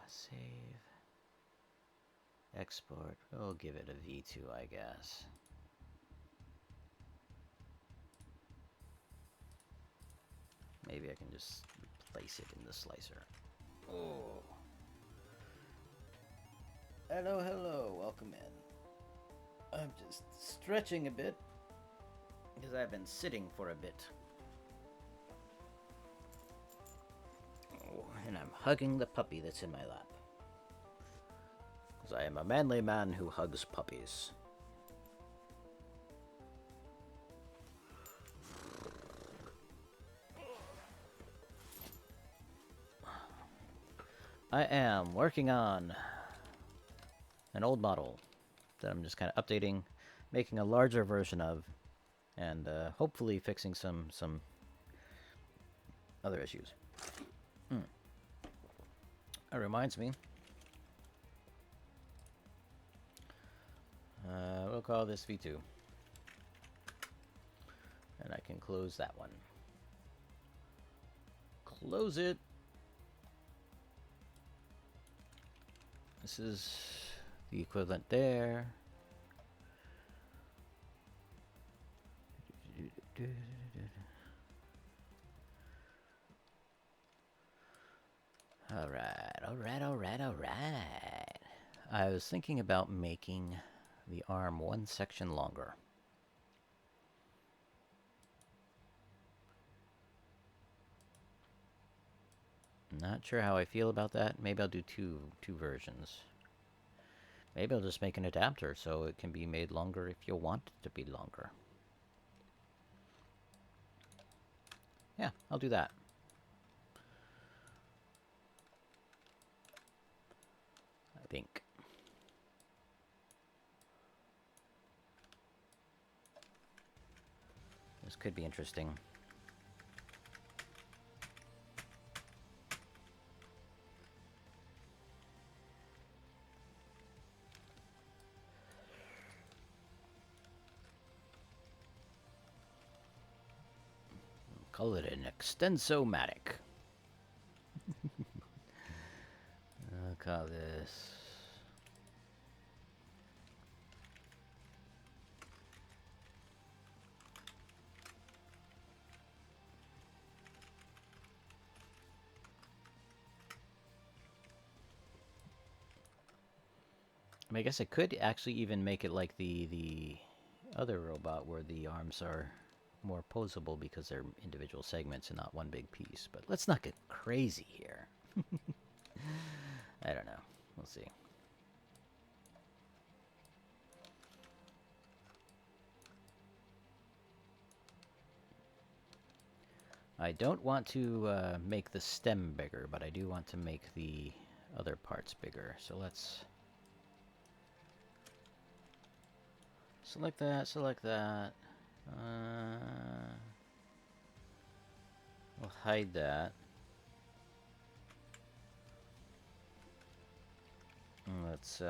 Save. Export. We'll give it a V2, I guess. Maybe I can just place it in the slicer. Oh. Hello, hello. Welcome in. I'm just stretching a bit because I've been sitting for a bit. Oh, and I'm hugging the puppy that's in my lap. Because I am a manly man who hugs puppies. I am working on an old model that I'm just kind of updating, making a larger version of, and hopefully fixing some other issues. That reminds me. We'll call this V2. And I can close that one. Close it. This is the equivalent there. Alright. I was thinking about making the arm one section longer. Not sure how I feel about that. Maybe I'll do two versions. Maybe I'll just make an adapter so it can be made longer if you want it to be longer. Yeah, I'll do that. I think. This could be interesting. Call it an extensomatic. I'll call this... I guess I could actually even make it like the other robot where the arms are more posable because they're individual segments and not one big piece. But let's not get crazy here. I don't know. We'll see. I don't want to make the stem bigger, but I do want to make the other parts bigger. So let's select that, select that. We'll hide that. Let's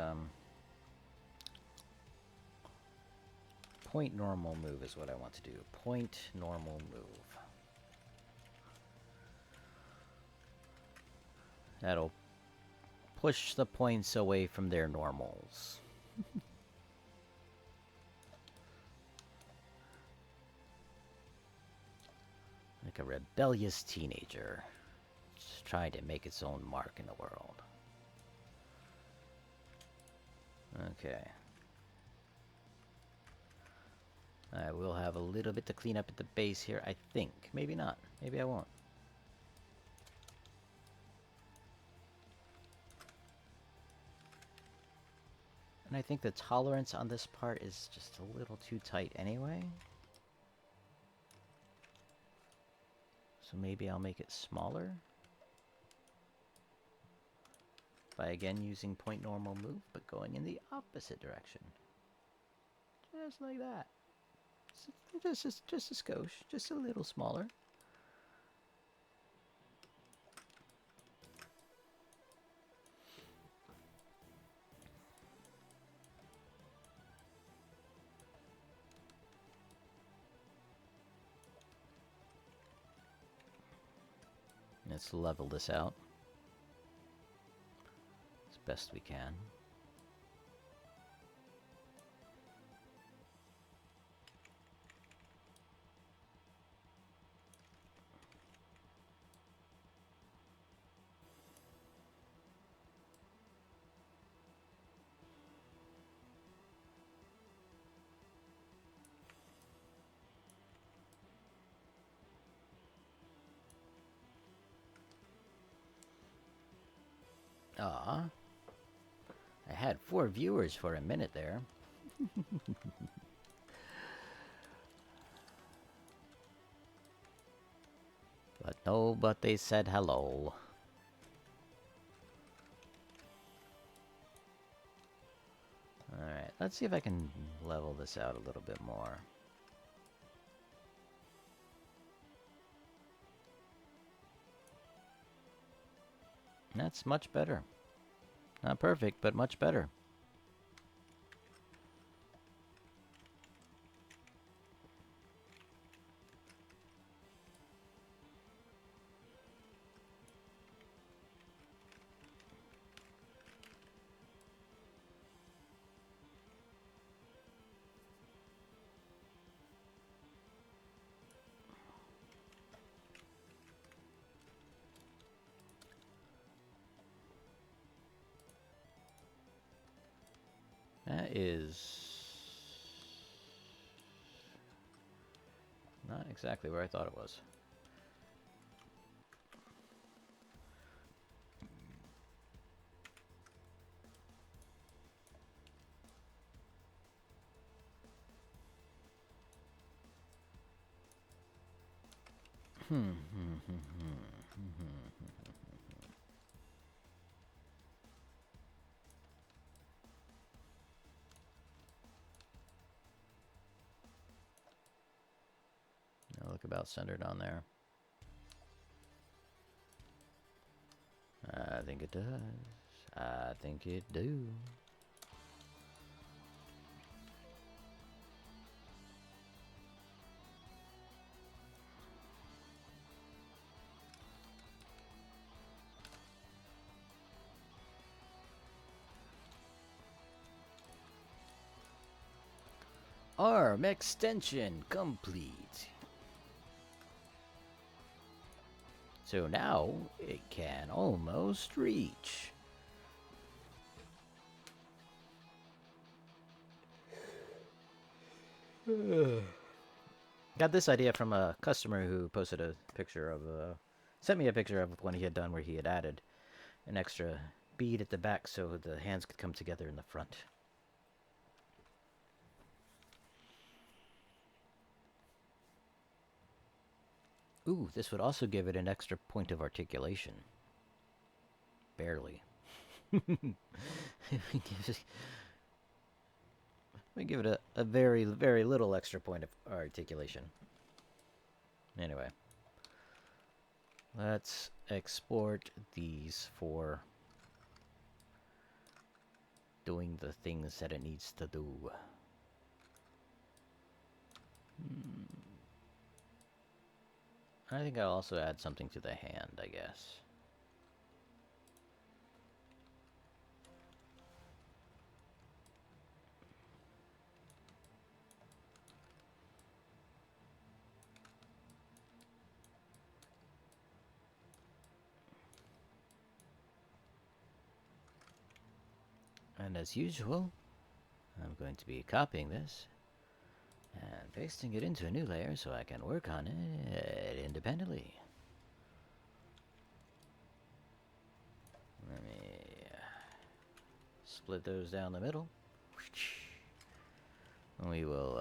point normal move is what I want to do. Point normal move. That'll push the points away from their normals. Like a rebellious teenager, just trying to make its own mark in the world. Okay. I will have a little bit to clean up at the base here, I think. Maybe not. Maybe I won't. And I think the tolerance on this part is just a little too tight anyway. So maybe I'll make it smaller. By again using point normal move, but going in the opposite direction. Just like that. Just a skosh, just a little smaller. Let's level this out as best we can. Aw. I had 4 viewers for a minute there. But no, but they said hello. Alright, let's see if I can level this out a little bit more. That's much better. Not perfect, but much better. That is not exactly where I thought it was. Look about centered on there. I think it does. I think it do. Arm extension complete. So now it can almost reach. Got this idea from a customer who posted a picture of sent me a picture of one he had done where he had added an extra bead at the back so the hands could come together in the front. Ooh, this would also give it an extra point of articulation. Barely. We give it a very, very little extra point of articulation. Anyway. Let's export these for doing the things that it needs to do. I think I'll also add something to the hand, I guess. And as usual, I'm going to be copying this and pasting it into a new layer so I can work on it independently. Let me split those down the middle. We will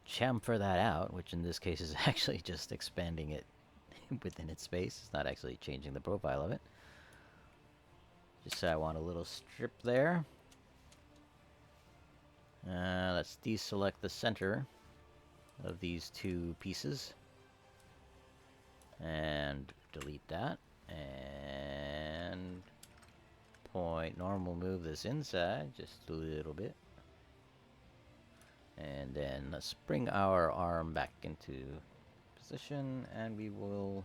chamfer that out, which in this case is actually just expanding it within its space. It's not actually changing the profile of it. Just so I want a little strip there. Let's deselect the center of these two pieces. And delete that. And normal move this inside just a little bit. And then let's bring our arm back into position and we will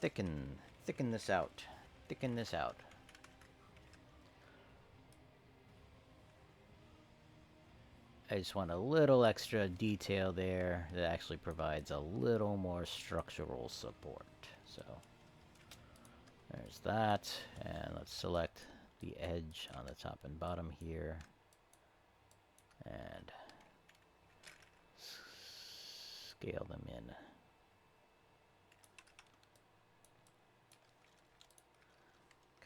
thicken this out. Thicken this out. I just want a little extra detail there that actually provides a little more structural support. So there's that, and let's select the edge on the top and bottom here, and scale them in.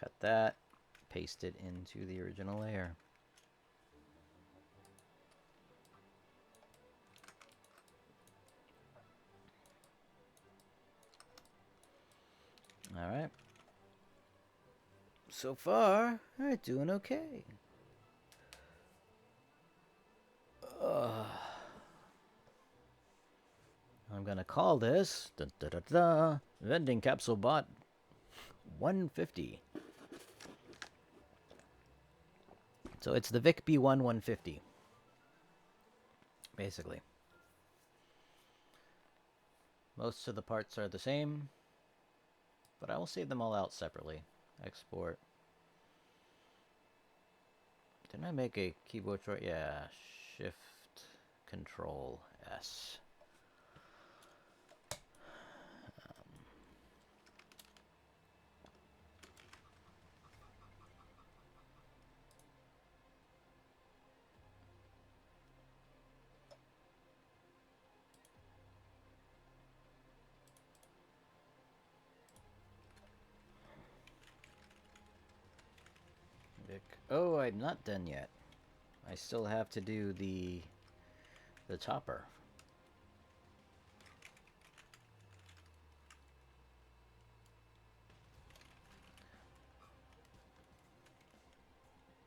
Cut that, paste it into the original layer. Alright. So far, we're doing okay. I'm gonna call this vending capsule bot 150. So it's the ViC B1 150. Basically. Most of the parts are the same, but I will save them all out separately. Export. Didn't I make a keyboard short? Yeah, Shift Control S. Oh, I'm not done yet. I still have to do the topper.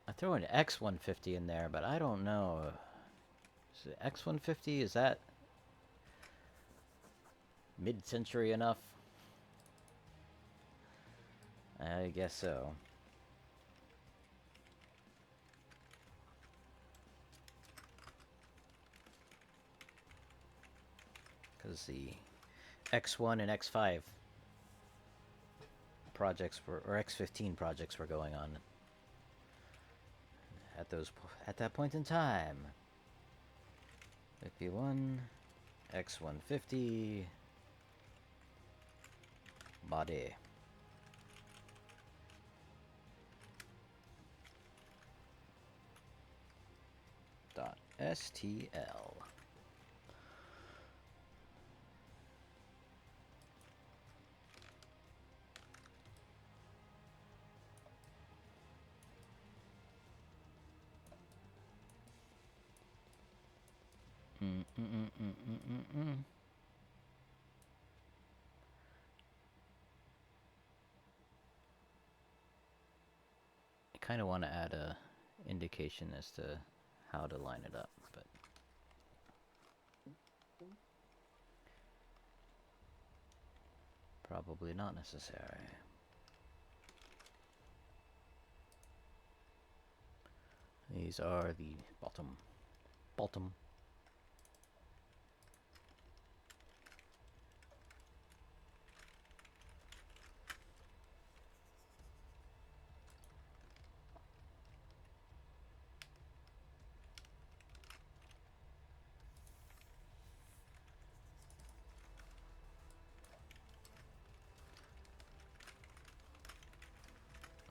I throw an X150 in there, but I don't know. Is it X150? Is that mid-century enough? I guess so. Because the X1 and X5 projects were, or X15 projects were going on at that point in time. ViC B1, X150, body. Dot STL. I kind of want to add a indication as to how to line it up, but probably not necessary. These are the bottom.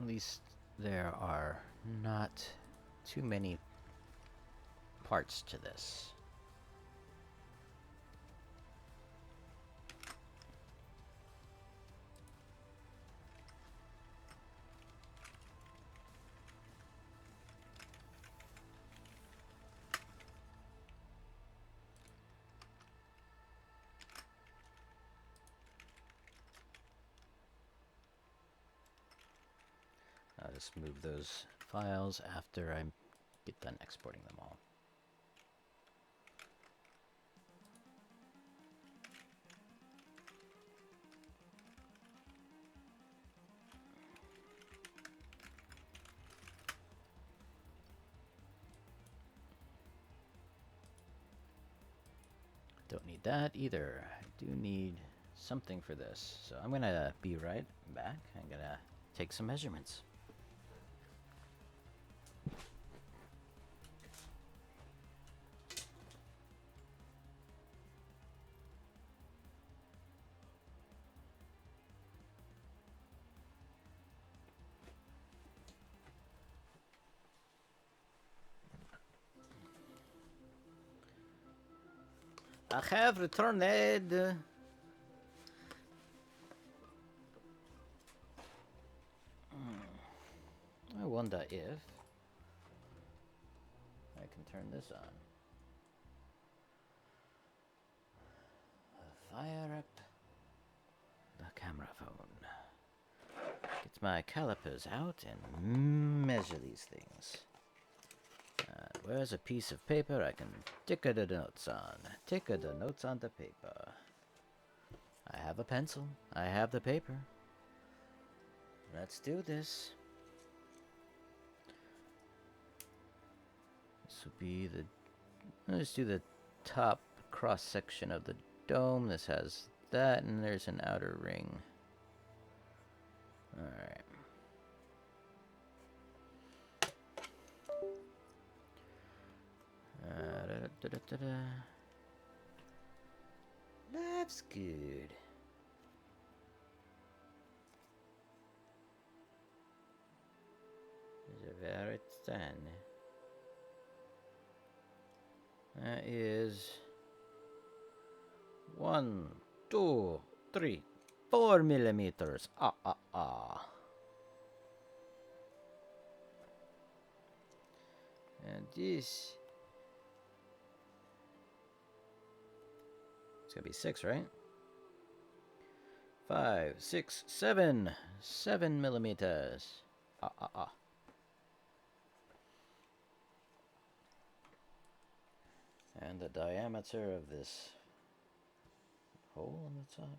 At least there are not too many parts to this. I'll just move those files after I get done exporting them all. Don't need that either. I do need something for this. So I'm gonna be right back. I'm gonna take some measurements. I have returned. I wonder if I can turn this on. Fire up the camera phone. Get my calipers out and measure these things. Where's a piece of paper I can ticker the notes on? Ticker the notes on the paper. I have a pencil. I have the paper. Let's do this. This will be the... Let's do the top cross section of the dome. This has that, and there's an outer ring. Alright. That's good. Is it very thin? That is 1, 2, 3, 4 millimeters. And this, it's gonna be 6, right? 5, 6, 7. 7 millimeters. And the diameter of this hole on the top,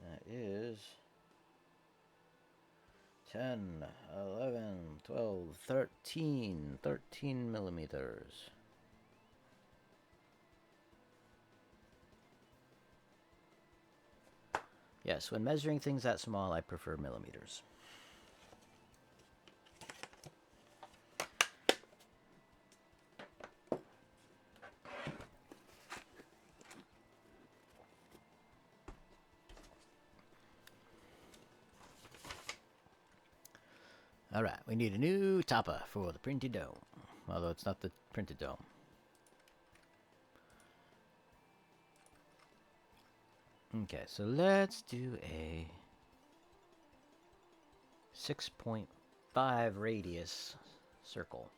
that is 10, 11, 12, 13 millimeters. Yes, when measuring things that small, I prefer millimeters. Alright, we need a new topper for the printed dome. Although it's not the printed dome. Okay, so let's do a 6.5 radius circle.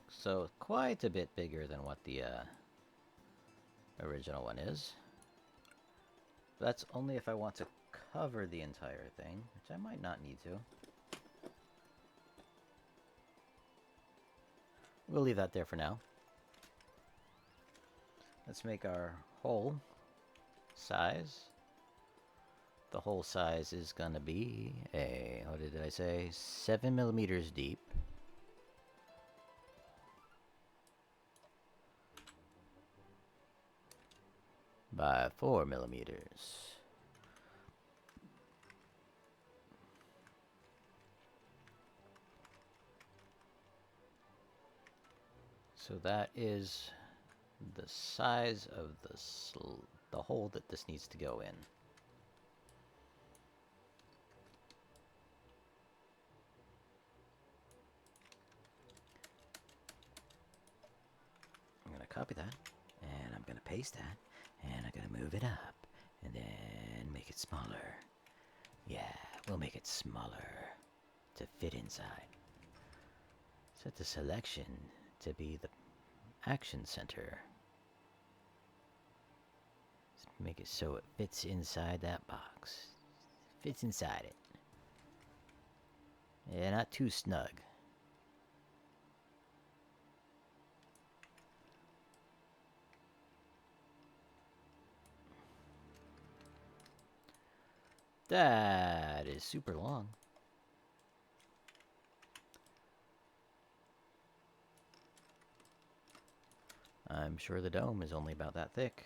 So quite a bit bigger than what the original one is. That's only if I want to cover the entire thing, which I might not need to. We'll leave that there for now. Let's make our hole size. The hole size is gonna be a, what did I say? 7 millimeters deep. By 4 millimeters. So that is the size of the hole that this needs to go in. I'm gonna copy that, and I'm gonna paste that, and I'm gonna move it up, and then make it smaller. Yeah, we'll make it smaller to fit inside. Set the selection to be the action center. Let's make it so it fits inside that box. Fits inside it. Yeah, not too snug. That is super long. I'm sure the dome is only about that thick.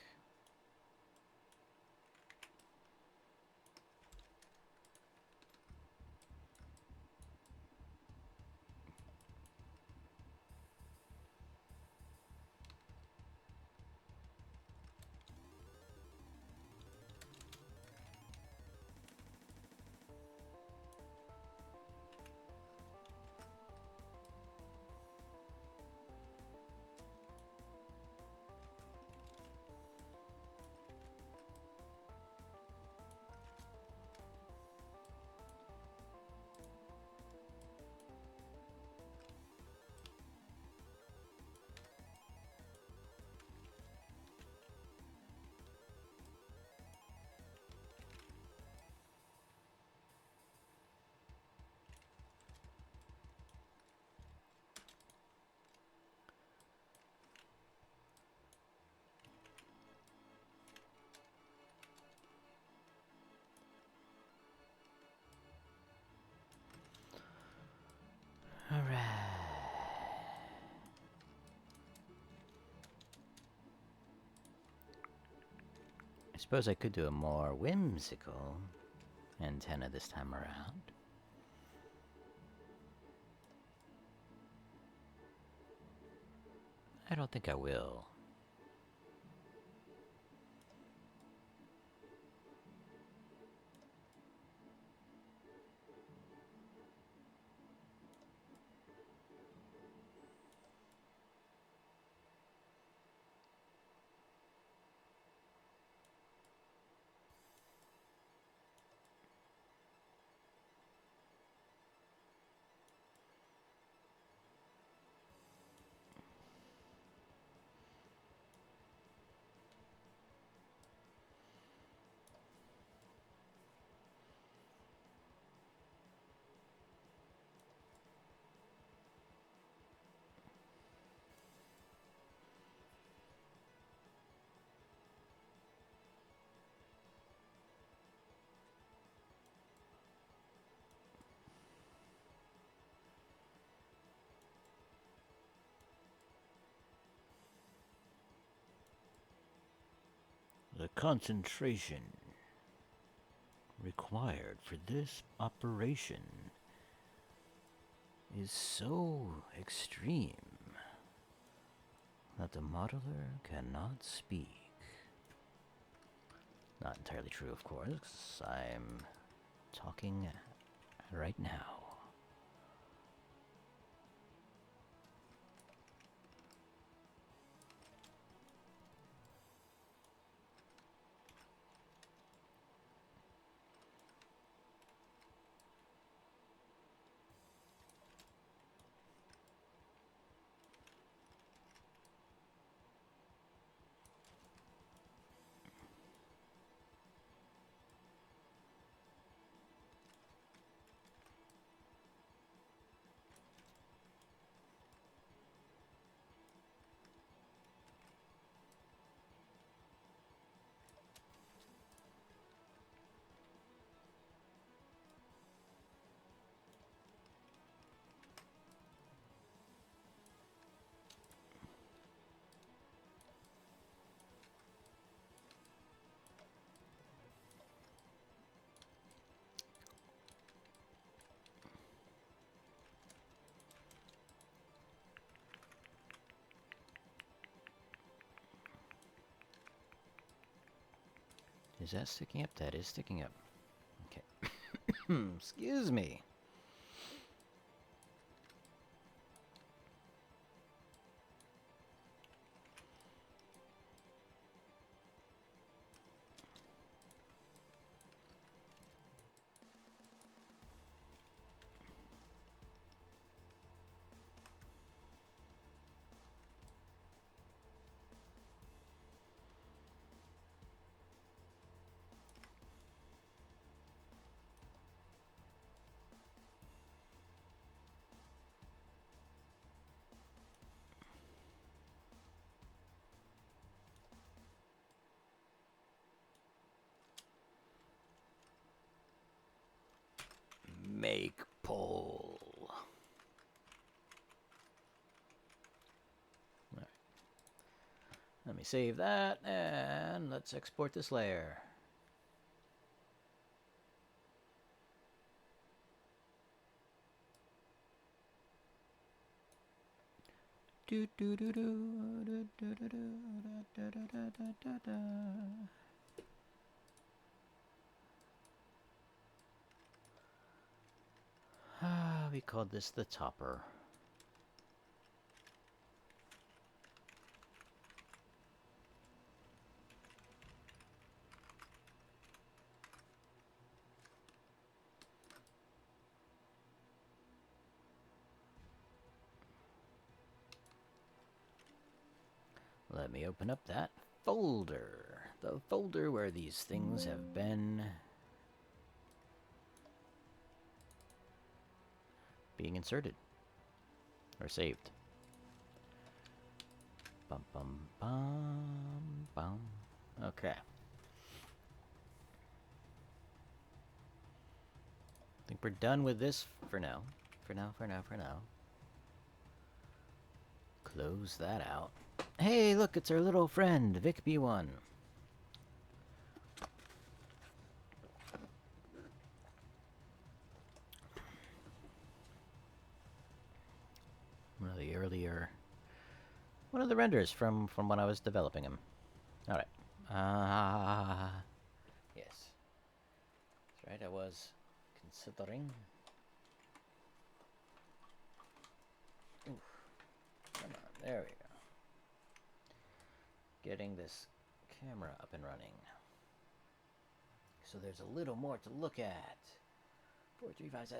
Alright. I suppose I could do a more whimsical antenna this time around. I don't think I will. concentration required for this operation is so extreme that the modeler cannot speak. Not entirely true, of course, 'cause I'm talking right now. Is that sticking up? That is sticking up. Okay. Excuse me. Make poll. All right. Let me save that and let's export this layer. Do do do do do do do do da da da da da. We called this the topper. Let me open up that folder. The folder where these things have been being inserted or saved. Bum bum bum bum. Okay. I think we're done with this for now. For now. Close that out. Hey, look, it's our little friend, ViC B1. One of the renders from when I was developing him. All right. Yes. That's right. I was considering. Oof. Come on. There we go. Getting this camera up and running. So there's a little more to look at. 435.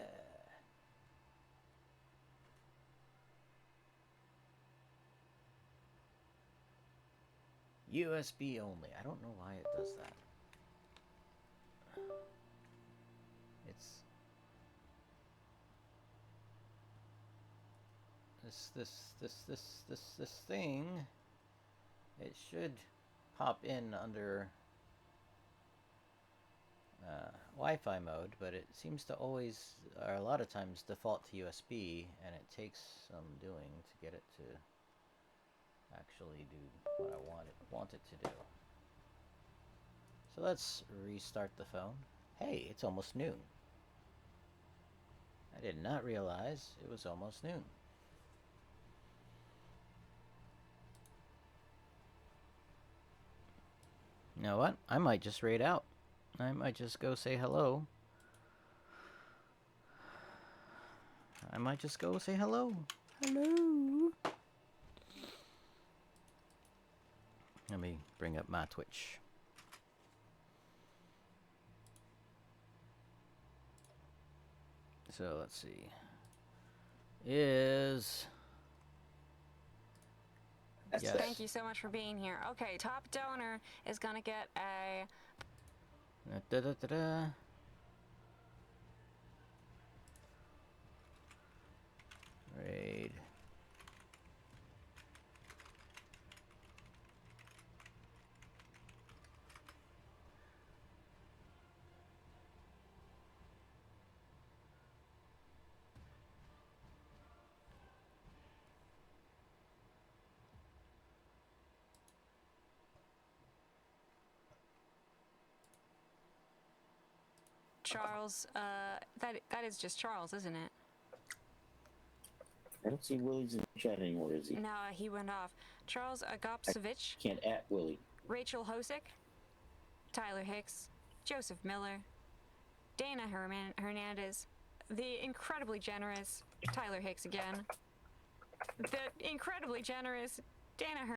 USB only. I don't know why it does that. It's this thing. It should pop in under Wi-Fi mode, but it seems to always, or a lot of times, default to USB, and it takes some doing to get it to actually do what I want it to do. So let's restart the phone. Hey, it's almost noon. I did not realize it was almost noon. You know what? I might just raid out. I might just go say hello. I might just go say hello. Hello. Let me bring up my Twitch. So let's see. Is... Yes. Thank you so much for being here. Okay, top donor is gonna get a... Da-da-da-da. Raid. Charles, that is just Charles, isn't it? I don't see Willie's in the chat anymore, is he? No, he went off. Charles Agopsovich, Can't at Willie. Rachel Hosick, Tyler Hicks, Joseph Miller, Dana Hernandez, the incredibly generous Tyler Hicks again, the incredibly generous Dana